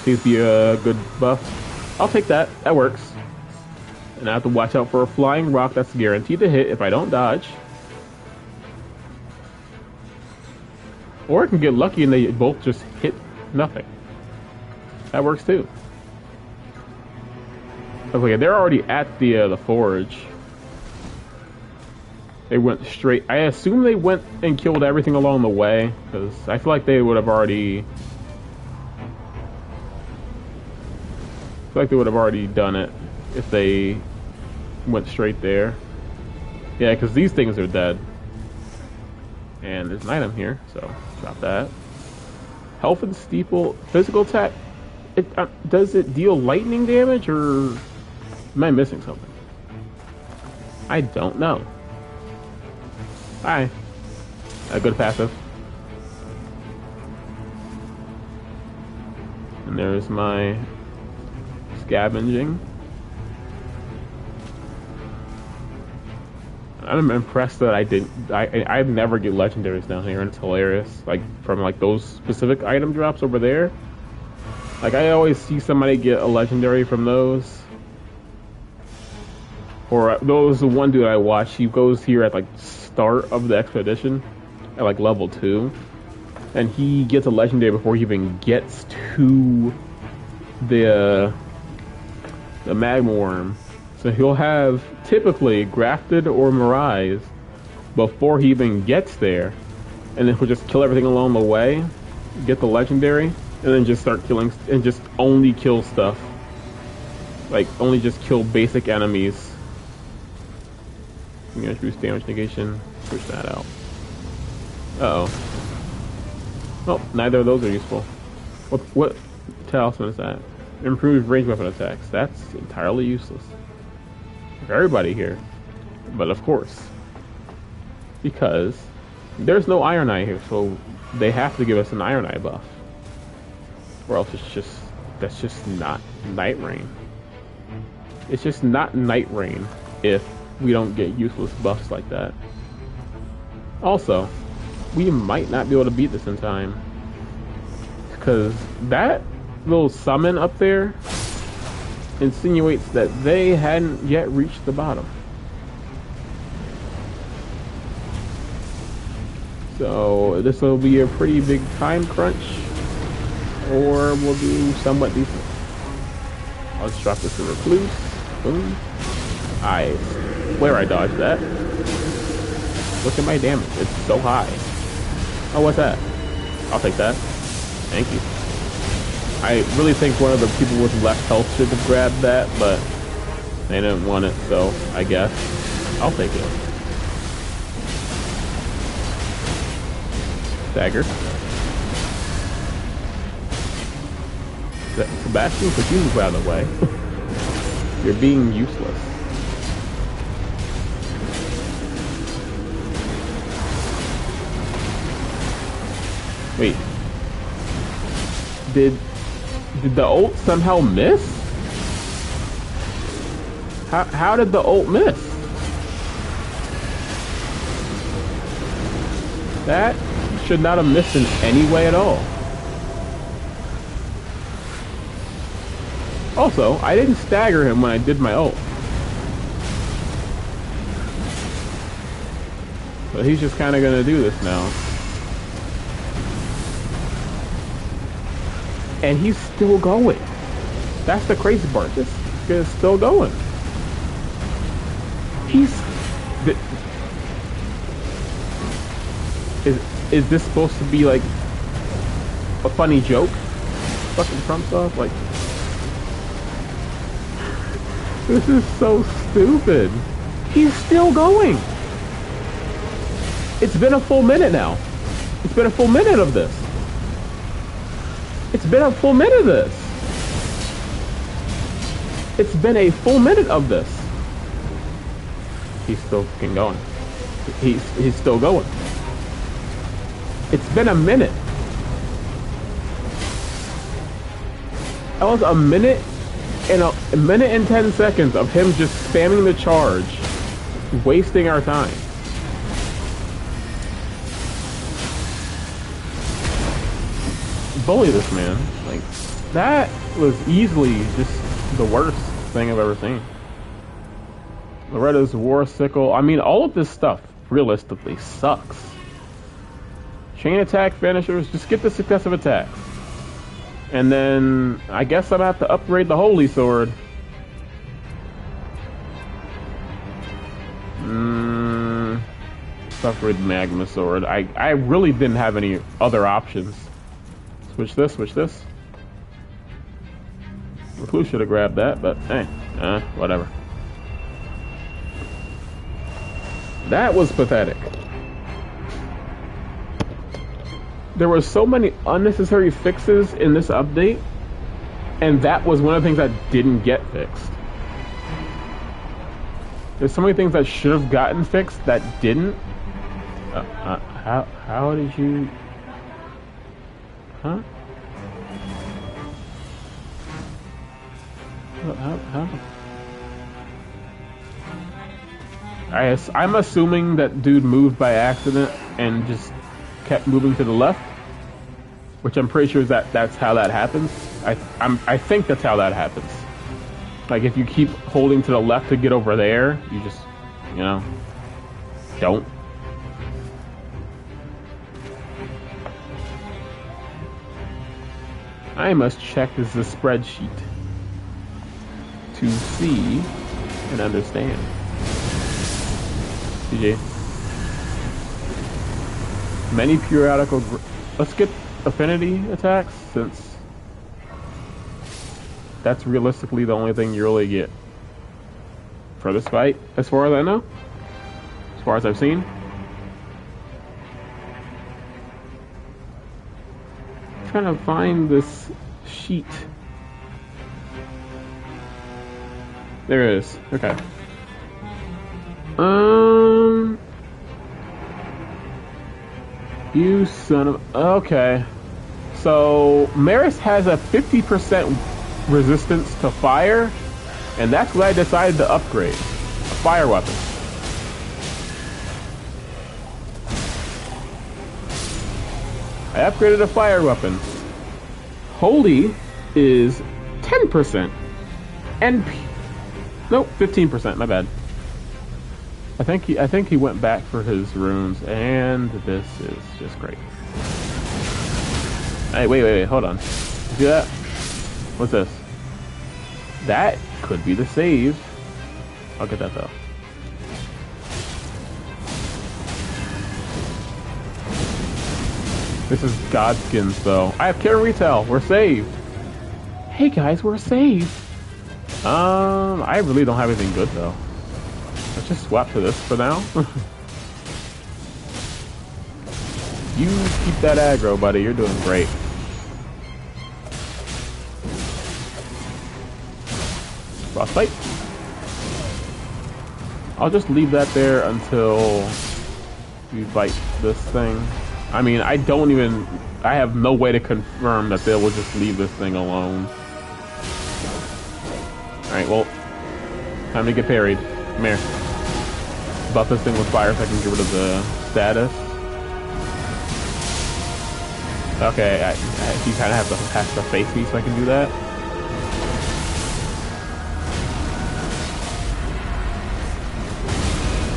Please be a good buff. I'll take that. That works. And I have to watch out for a flying rock that's guaranteed to hit if I don't dodge. Or I can get lucky and they both just hit nothing. That works too. Okay, they're already at the forge. They went straight. I assume they went and killed everything along the way, because I feel like they would have already... I feel like they would have already done it if they went straight there. Yeah, because these things are dead. And there's an item here, so drop that. Health and steeple, physical attack. Does it deal lightning damage, or am I missing something? I don't know. Hi. A good passive. And there's my scavenging. I'm impressed that I never get legendaries down here, and it's hilarious. Like, from like those specific item drops over there. Like, I always see somebody get a legendary from those. Or those, the one dude I watch, he goes here at like start of the expedition at like level 2, and he gets a legendary before he even gets to the magma worm. So he'll have typically grafted or Maris before he even gets there, and then he'll just kill everything along the way, get the legendary, and then just start killing and just only kill stuff. Like, only just kill basic enemies. I'm gonna boost damage negation, push that out. Well, neither of those are useful. What talisman is that? Improved range weapon attacks. That's entirely useless for everybody here. But of course, because there's no Iron Eye here, so they have to give us an Iron Eye buff. Or else that's just not Nightreign. It's just not Nightreign if we don't get useless buffs like that. Also, we might not be able to beat this in time, because that little summon up there insinuates that they hadn't yet reached the bottom. So this will be a pretty big time crunch. or we'll do somewhat decent. I'll just drop this to Recluse. Boom. I swear I dodged that. Look at my damage. It's so high. Oh, what's that? I'll take that. Thank you. I really think one of the people with less health should have grabbed that, but they didn't want it, so I guess I'll take it. Dagger. Sebastian, could you move out of the way? You're being useless. Wait. Did the ult somehow miss? How did the ult miss? That should not have missed in any way at all. Also, I didn't stagger him when I did my ult. But he's just kind of going to do this now. And he's still going. That's the crazy part. This is still going. Is this supposed to be like a funny joke? Fucking Trump stuff? Like, this is so stupid. He's still going. It's been a full minute now. It's been a full minute of this. It's been a full minute of this. It's been a full minute of this. He's still fucking going. He's still going. It's been a minute. That was a minute and a minute and 10 seconds of him just spamming the charge, wasting our time. Bully this man. Like, that was easily just the worst thing I've ever seen. Loretta's War Sickle. I mean, all of this stuff realistically sucks. Chain attack finishers, just get the successive attacks. And then I guess I'm gonna have to upgrade the Holy Sword. Upgrade the Magma Sword. I really didn't have any other options. Switch this, switch this. Recluse should have grabbed that, but hey, whatever. That was pathetic. There were so many unnecessary fixes in this update, and that was one of the things that didn't get fixed. There's so many things that should have gotten fixed that didn't. How did you? Huh? How? I'm assuming that dude moved by accident and just kept moving to the left, which I'm pretty sure that's how that happens. I think that's how that happens. Like, if you keep holding to the left to get over there, you just, you know, don't. I must check the spreadsheet to see and understand. GG. Many periodical. Let's get affinity attacks, since that's realistically the only thing you really get for this fight, as far as I know, as far as I've seen. I'm trying to find this sheet. There it is. Okay. You son of... Okay. So, Maris has a 50% resistance to fire, and that's what I decided to upgrade. A fire weapon. I upgraded a fire weapon. Holy is 10%. And... Nope, 15%, my bad. I think he went back for his runes, and this is just great. Hey, wait, hold on. See that? What's this? That could be the save. I'll get that though. This is Godskins though. I have Karen Retail. We're saved. Hey guys, we're saved. I really don't have anything good though. Let's just swap to this for now. You keep that aggro, buddy. You're doing great. Frostbite. I'll just leave that there until we bite this thing. I mean, I have no way to confirm that they will just leave this thing alone. Alright, well, time to get parried. Come here. Buff this thing with fire so I can get rid of the status. Okay, he kind of has to face me so I can do that.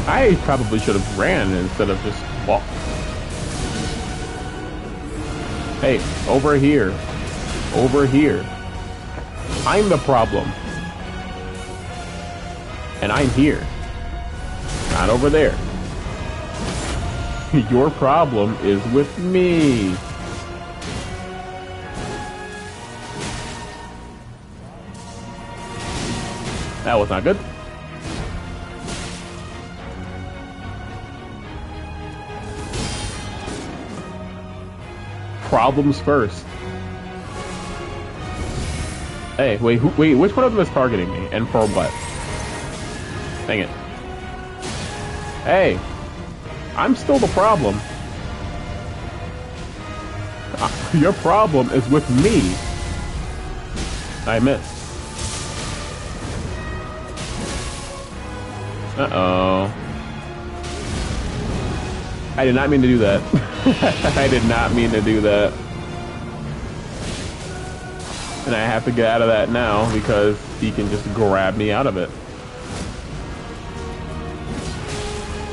I probably should have ran instead of just walked. Hey, over here. Over here. I'm the problem. And I'm here. Not over there. Your problem is with me. That was not good. Problems first. Hey, wait, which one of them is targeting me? And for what? Dang it. Hey, I'm still the problem. Your problem is with me. I missed. Uh-oh. I did not mean to do that. I did not mean to do that. And I have to get out of that now because he can just grab me out of it.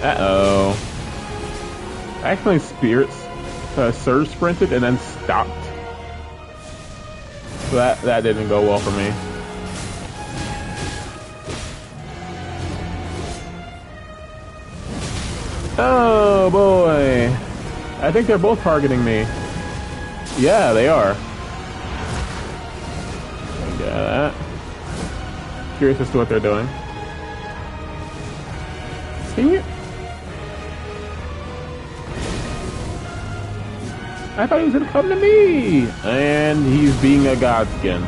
Uh-oh. I actually surge sprinted and then stopped. So that didn't go well for me. Oh boy. I think they're both targeting me. Yeah, they are. Get that. Curious as to what they're doing. Can you? I thought he was gonna come to me! And he's being a godskin.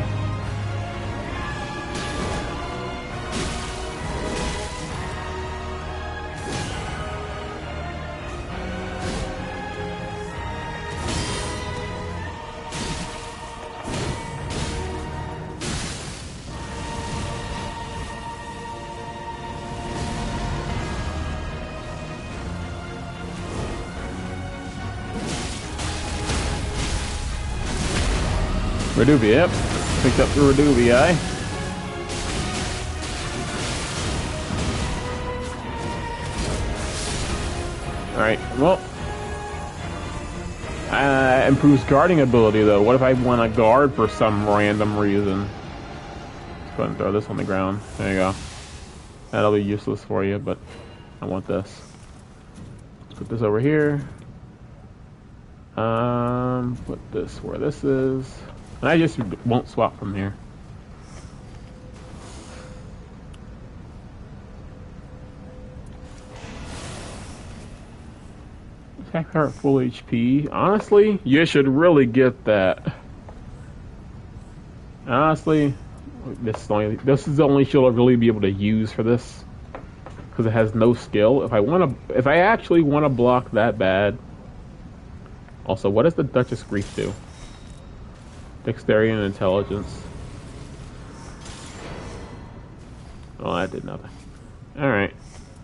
Reduvia, yep. Picked up the Reduvia. Alright, well. Improves guarding ability though. What if I want to guard for some random reason? Let's go ahead and throw this on the ground. There you go. That'll be useless for you, but I want this. Let's put this over here. Put this where this is. And I just won't swap from here. Attack power at full HP. Honestly, you should really get that. Honestly, this is the only shield I'll really be able to use for this. Because it has no skill. If I actually want to block that bad. Also, what does the Duchess Grief do? Dexterity and intelligence. Oh, that did nothing. Alright.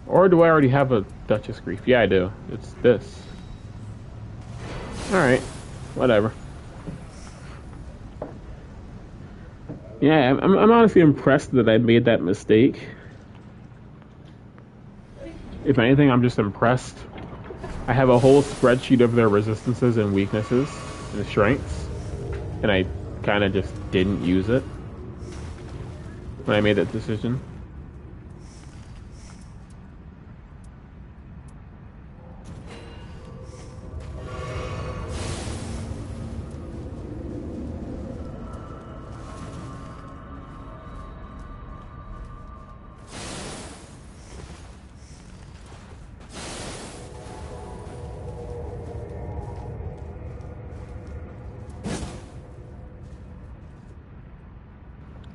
Or do I already have a Duchess Grief? Yeah, I do. It's this. Alright. Whatever. Yeah, I'm honestly impressed that I made that mistake. If anything, I'm just impressed. I have a whole spreadsheet of their resistances and weaknesses and strengths. And I kind of just didn't use it when I made that decision.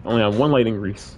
Only on one lightning grease.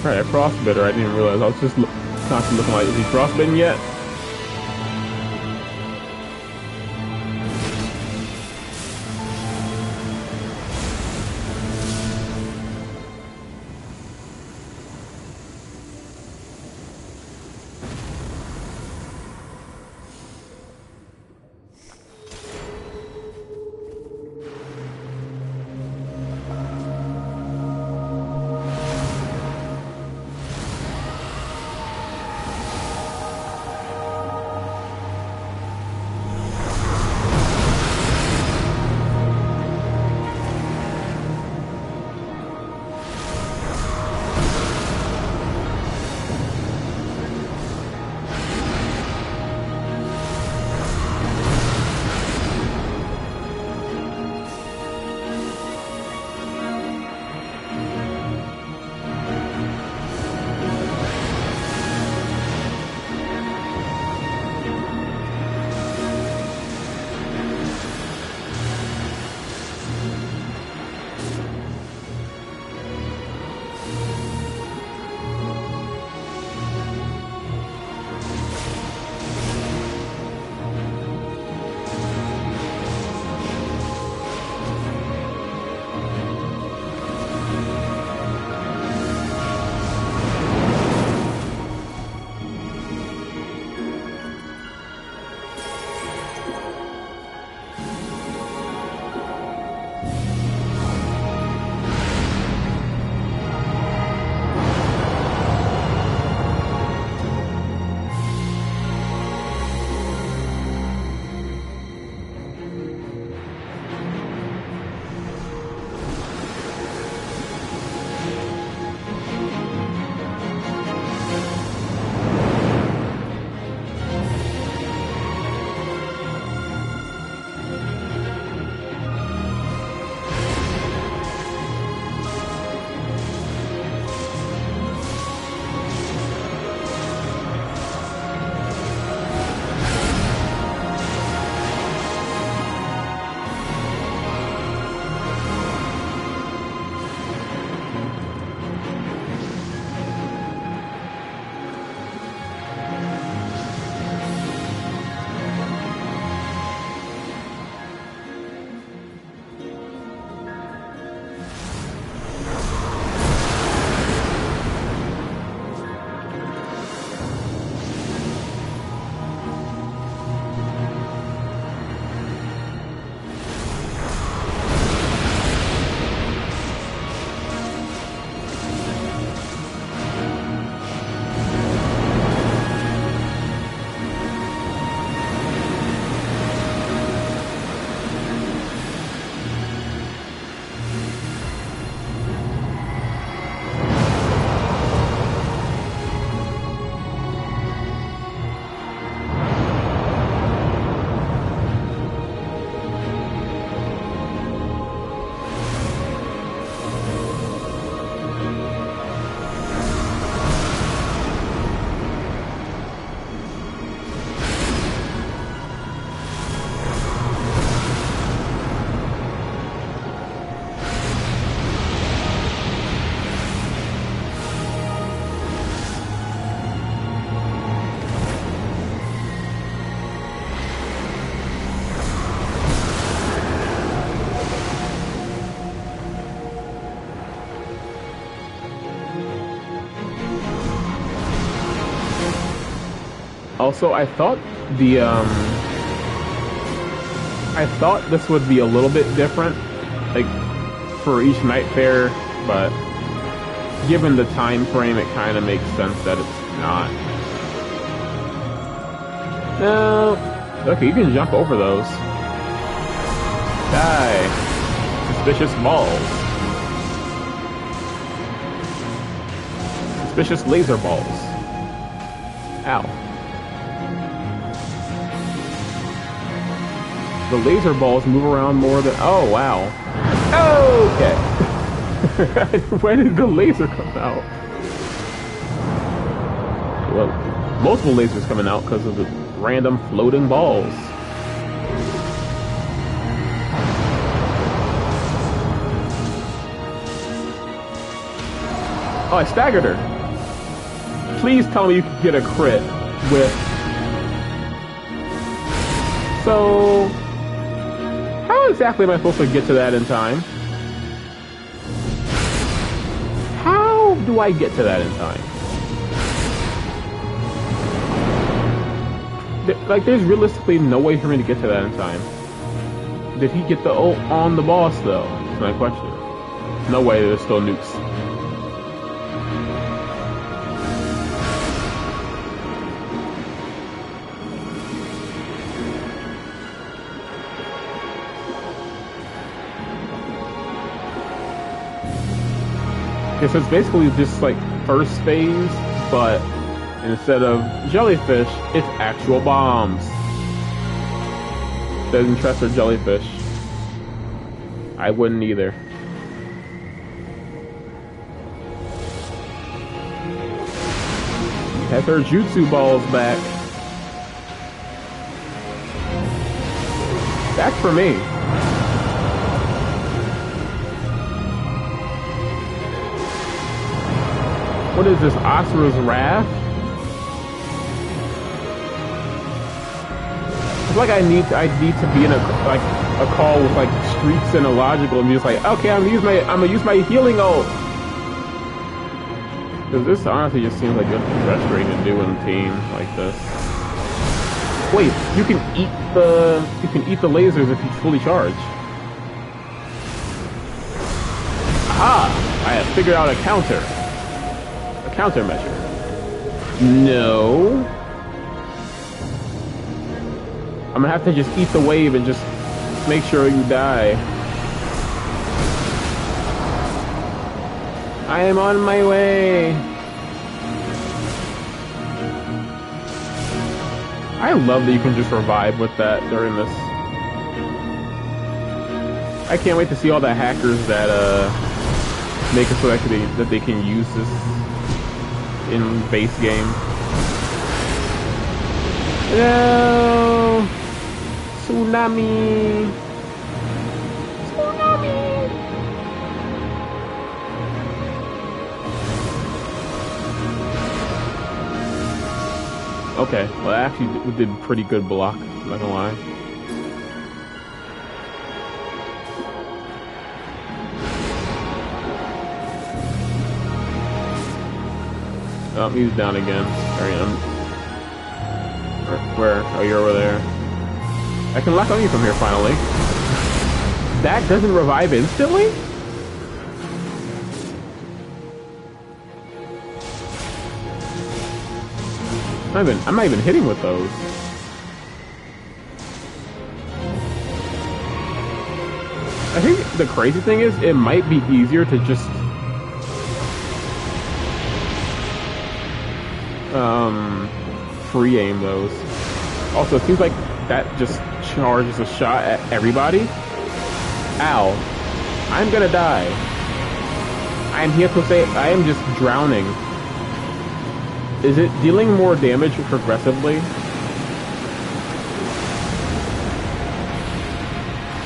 Right, I frostbit her. I didn't even realize. I was just constantly looking like, is he frostbitten yet? Also, I thought I thought this would be a little bit different, like for each night fair, but given the time frame, it kind of makes sense that it's not. No, okay, you can jump over those. Die, suspicious balls, suspicious laser balls. Ow. The laser balls move around more than... Oh, wow. Okay. When did the laser come out? Well, multiple lasers coming out because of the random floating balls. Oh, I staggered her. Please tell me you can get a crit with... So... How exactly am I supposed to get to that in time? How do I get to that in time? Like, there's realistically no way for me to get to that in time. Did he get the ult on the boss, though? That's my question. No way, there's still nukes. Okay, so it's basically just like first phase, but instead of jellyfish, it's actual bombs. Doesn't trust her jellyfish. I wouldn't either. Has her jutsu balls back. Back for me. What is this, Asura's Wrath? I feel like I need to be in a call with like Streaks and Illogical and be just like, okay, I'm gonna use my healing ult. Because this honestly just seems like a frustrating doing team like this. Wait, you can eat the lasers if you fully charge. Aha! I have figured out a countermeasure. No. I'm gonna have to just eat the wave and just make sure you die. I am on my way. I love that you can just revive with that during this. I can't wait to see all the hackers that make it so that they can use this in base game. No! Tsunami! Tsunami! Okay, well actually we did pretty good block, I'm not gonna lie. Oh, he's down again. Where? Oh, you're over there. I can lock on you from here, finally. That doesn't revive instantly? I'm not even hitting with those. I think the crazy thing is, it might be easier to just free aim those. Also, it seems like that just charges a shot at everybody. Ow. I'm gonna die. I am here to say I am just drowning. Is it dealing more damage progressively?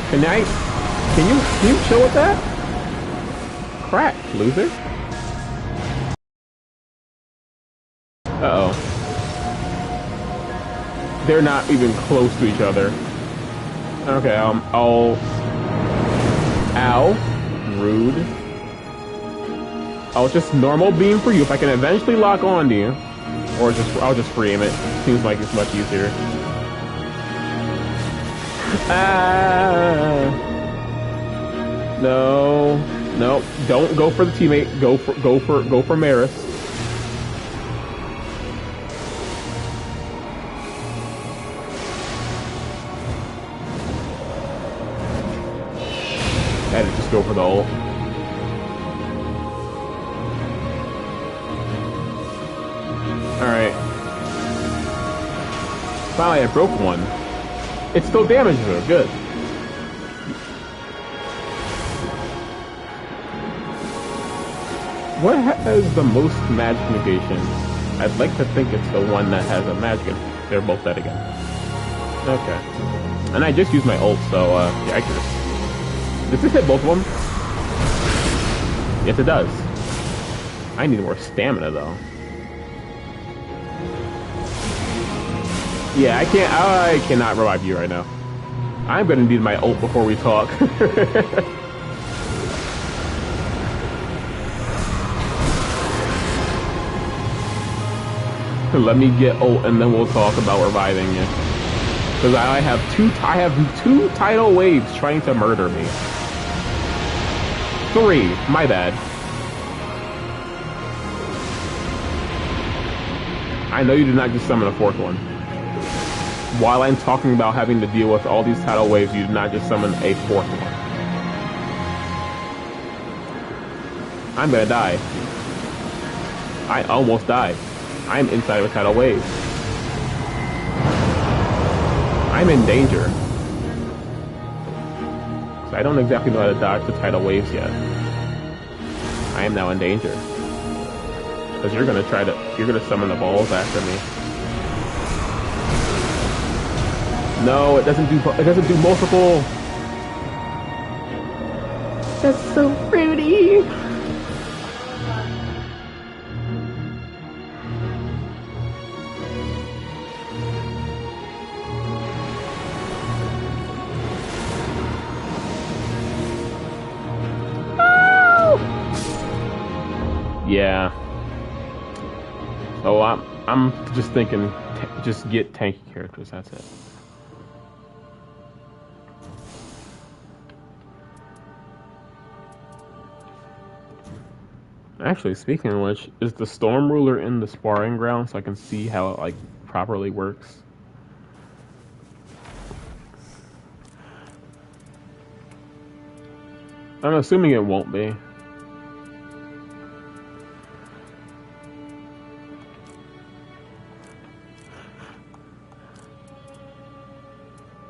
Can you chill with that? Crack, loser. Uh-oh. They're not even close to each other. Okay, Ow. Rude. Oh, just normal beam for you. If I can eventually lock on to you. Or just I'll just free aim it. Seems like it's much easier. Ah! No, no, don't go for the teammate. Go for Maris. I had to just go for the ult. Alright. Finally, I broke one. It still damages her. Good. What has the most magic negation? I'd like to think it's the one that has a magic. They're both dead again. Okay. And I just used my ult, so, yeah, I could. Does this hit both of them? Yes, it does. I need more stamina, though. Yeah, I cannot revive you right now. I'm gonna need my ult before we talk. Let me get ult and then we'll talk about reviving you. Because I have two tidal waves trying to murder me. 3, my bad. I know you did not just summon a 4th one. While I'm talking about having to deal with all these tidal waves, you did not just summon a 4th one. I'm gonna die. I almost died. I'm inside of a tidal wave. I'm in danger. So I don't exactly know how to dodge the tidal waves yet. I am now in danger. Because you're gonna summon the balls after me. No, it doesn't do multiple. That's so pretty. Yeah. So I'm just thinking, just get tanky characters. That's it. Actually, speaking of which, is the Storm Ruler in the sparring ground so I can see how it like properly works? I'm assuming it won't be.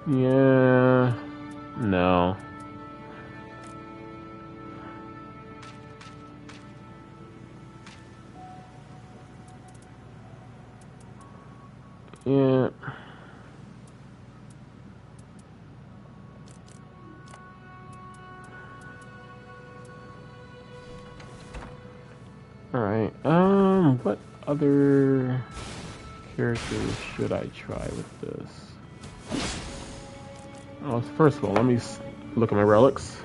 Yeah. No. Yeah. Alright. What other characters should I try with this? Oh, first of all, let me look at my relics.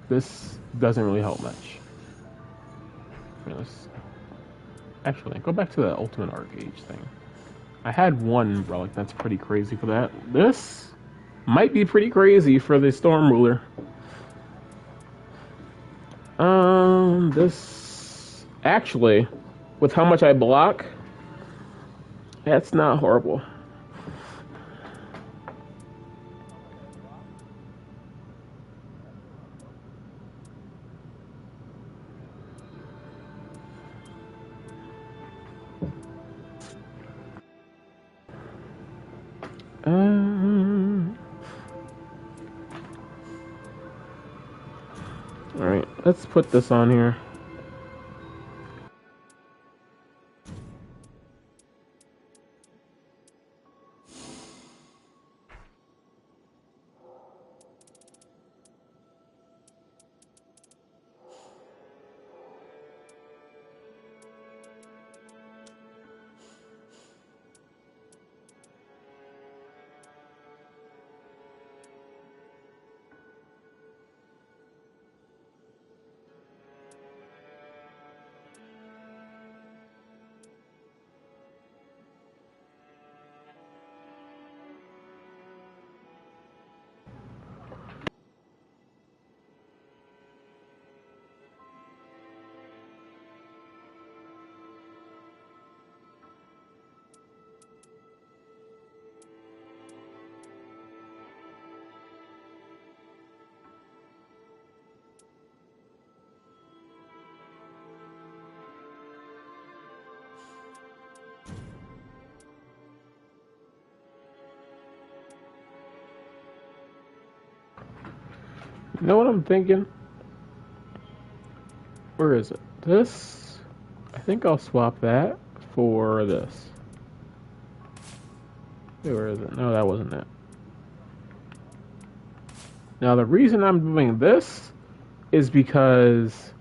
This doesn't really help much. Actually, go back to the Ultimate Archage thing. I had one relic that's pretty crazy for that. This might be pretty crazy for the Storm Ruler. This actually, with how much I block, that's not horrible. Alright, let's put this on here. You know what I'm thinking? Where is it? This? I think I'll swap that for this. Hey, where is it? No, that wasn't it. Now, the reason I'm doing this is because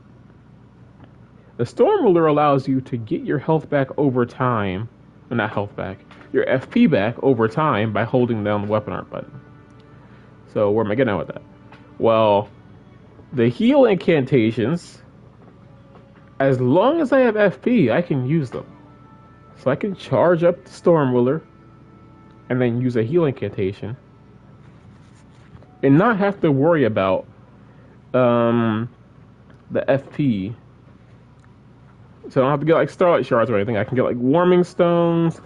the Storm Ruler allows you to get your health back over time. Well, not health back. Your FP back over time by holding down the weapon art button. So, where am I getting at with that? Well, the heal incantations, as long as I have FP, I can use them. So I can charge up the Storm Ruler and then use a heal incantation and not have to worry about the FP. So I don't have to get like Starlight Shards or anything. I can get like Warming Stones,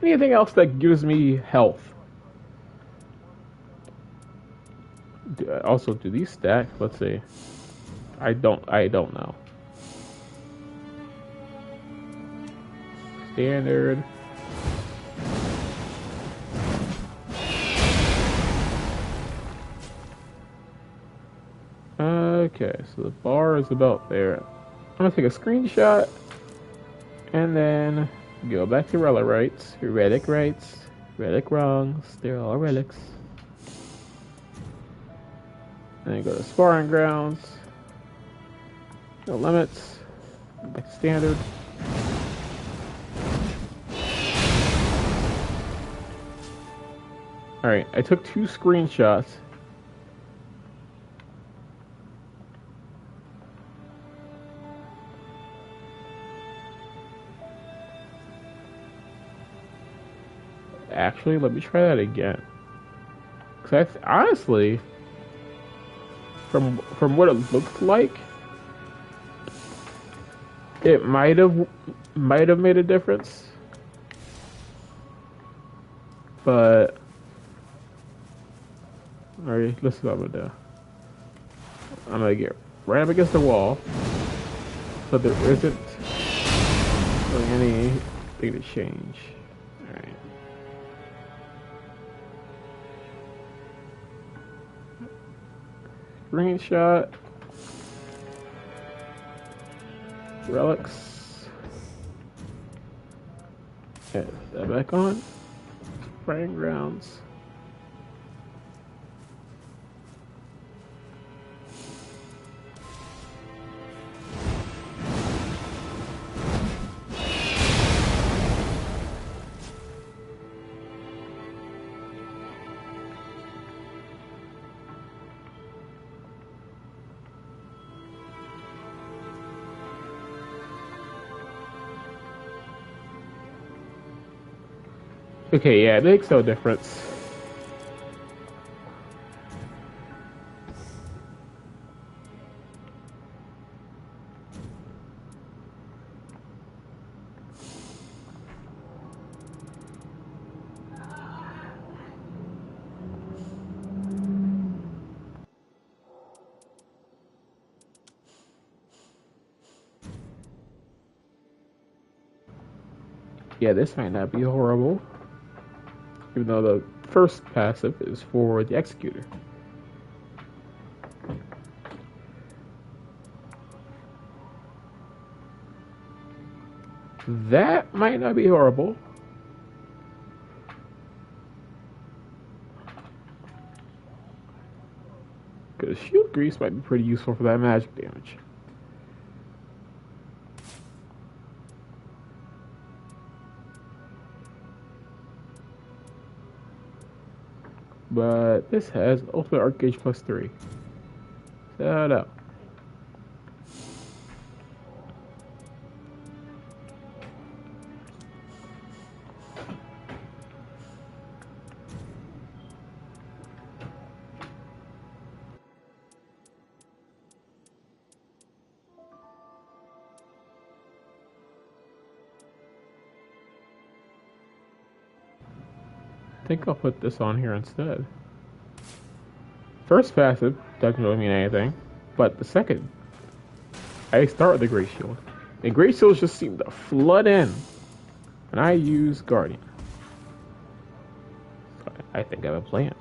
anything else that gives me health. Also, do these stack? Let's see. I don't know. Standard. Okay, so the bar is about there. I'm gonna take a screenshot and then go back to relic rights, relic wrongs. They're all relics. Then go to sparring grounds. No limits. Back to standard. Alright, I took 2 screenshots. Actually, let me try that again. Because honestly, from what it looked like, it might have made a difference. But alright, this is what I'm gonna do. I'm gonna get right up against the wall, so there isn't really anything to change. Alright. Screenshot. Relics. Okay, that back on. Spraying grounds. Okay, yeah, it makes no difference. Yeah, this might not be horrible. Even though the first passive is for the Executor. That might not be horrible. Because Shield Grease might be pretty useful for that magic damage. But this has Ultimate Arc Gauge +3. So no. I think I'll put this on here instead. First passive doesn't really mean anything, but the second, I start with the Great Shield. And Great Shields just seem to flood in, and I use Guardian. So I think I have a plan.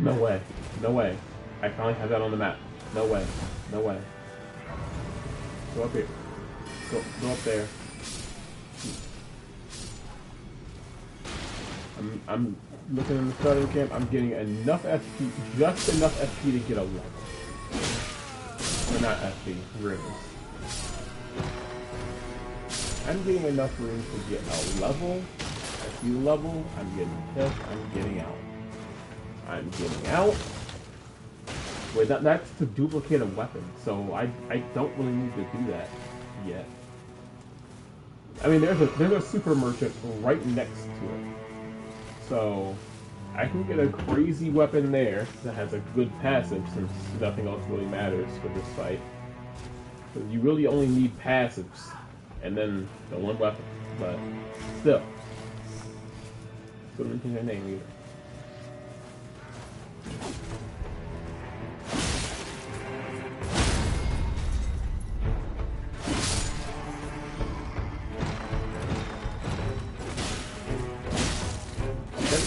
No way. No way. I finally have that on the map. No way. No way. Go up here. Go up there. I'm looking in the starting camp. I'm getting enough FP, just enough FP to get a level. Or not FP, runes. I'm getting enough runes to get a level. A few level. I'm getting pissed. I'm getting out. I'm getting out. Wait, that's to duplicate a weapon, so I don't really need to do that yet. I mean, there's a super merchant right next to it, so I can get a crazy weapon there that has a good passive, since nothing else really matters for this fight. So you really only need passives, and then the one weapon, but still, couldn't mention their name either.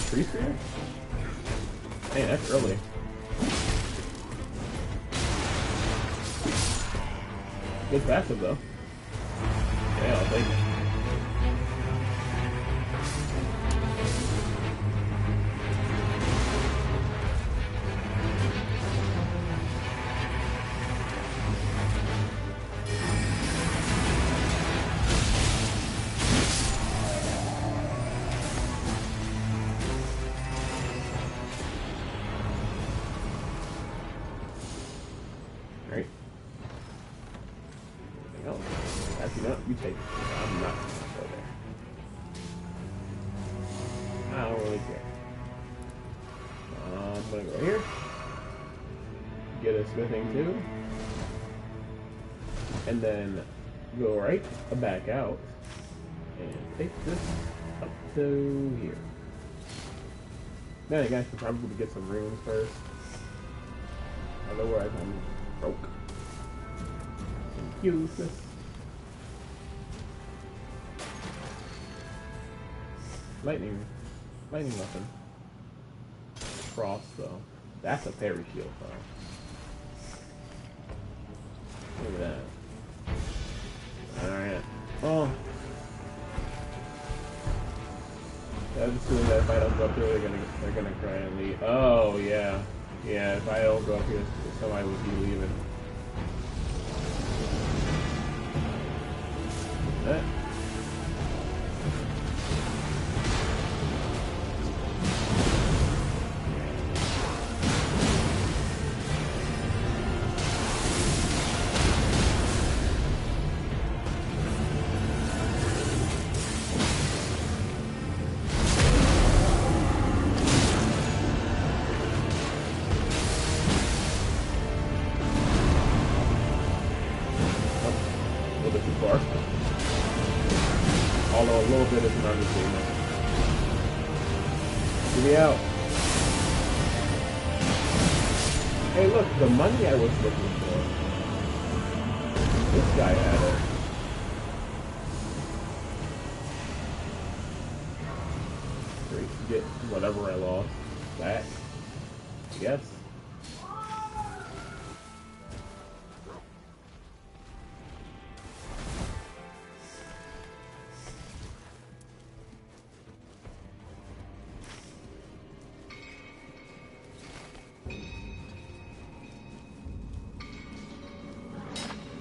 Tree sphere? Hey, that's early. Good passive though. Yeah, I'll take it. Right. Anything else? Actually, no, you take it. I'm not gonna go there. I don't really care. I'm gonna go here. Get a smithing too. And then go right back out. And take this up to here. Then I guess I should probably get some runes first. Otherwise I'm broke. Useless. Lightning weapon. Cross though. That's a parry shield though. Look at that. Alright. Oh. As soon as if I don't go up here, they're gonna try and leave. Oh yeah. Yeah, if I don't go up here, somebody would be leaving. That. Although a little bit is an understatement. Get me out. Hey look, the money I was looking for. This guy had it. Great to get whatever I lost back. Yes.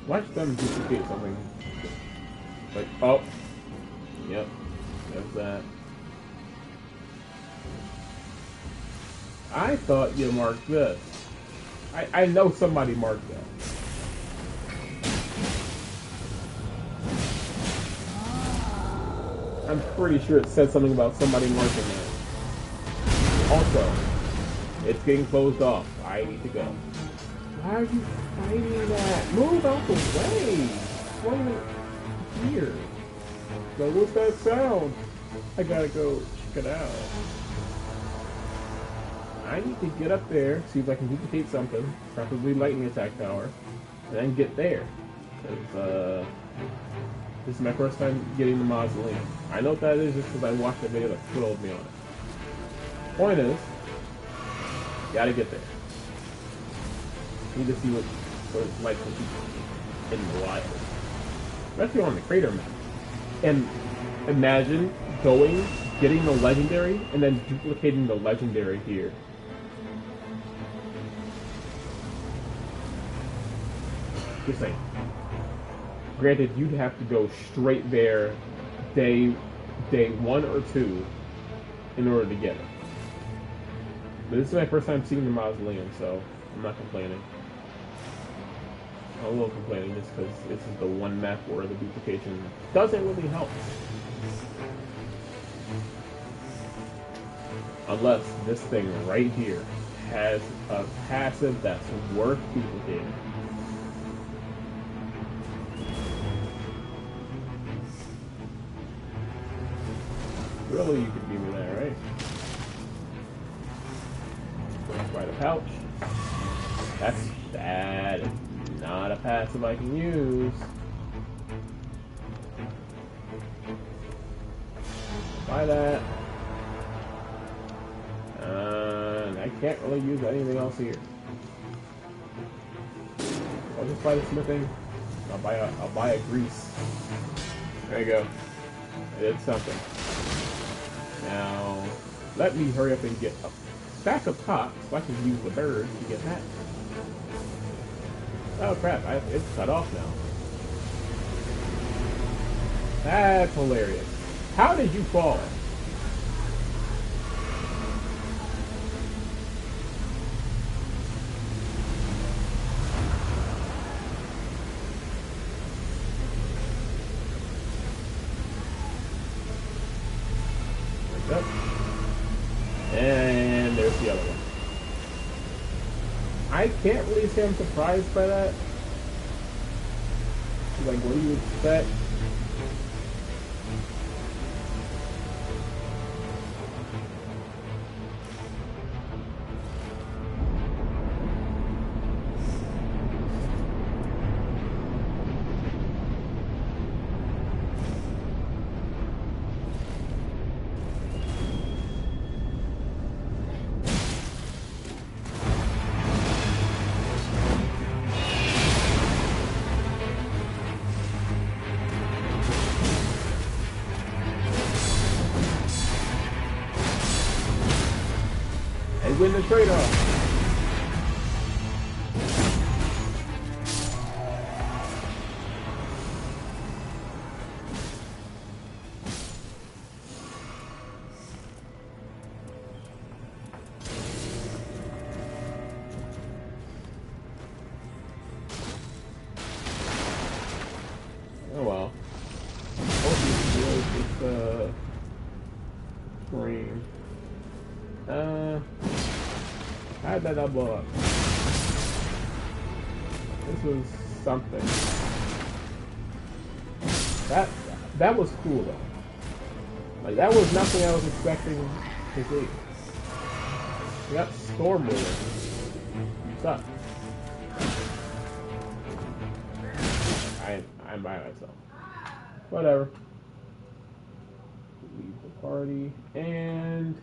Watch them duplicate something. Like, oh. Yep. There's that. I thought you marked this. I know somebody marked that. I'm pretty sure it said something about somebody marking that. Also, it's getting closed off. I need to go. Why are you fighting that? Move out the way! Why are you here? So what's that sound? I gotta go check it out. I need to get up there, see if I can duplicate something, preferably lightning attack tower, and then get there. Because, this is my first time getting the mausoleum. I know what that is just because I watched a video that told me on it. Point is, Gotta get there. Need to see what it's like to be in the wild. Especially on the crater map. And imagine going, getting the legendary, and then duplicating the legendary here. Just saying. Granted, you'd have to go straight there day 1 or 2 in order to get it. But this is my first time seeing the mausoleum, so I'm not complaining. I'm a little complaining just because this is the one map where the duplication doesn't really help. Unless this thing right here has a passive that's worth duplicating. Really, you could be with that, right? By the pouch. That is not a passive I can use. Buy that. And I can't really use anything else here. I'll just buy the smithing. I'll buy a grease. There you go. I did something. Now, let me hurry up and get a stack of pots so I can use the bird to get that. Oh crap, it's cut off now. That's hilarious. How did you fall? Yep. And there's the other one. I can't really say I'm surprised by that. Like, what do you expect? Win the trade-off. Oh well. It's green. How did that not blow up? This was something. That was cool though. Like that was nothing I was expecting to see. We got storm moving. You suck. I'm by myself. Whatever. Leave the party and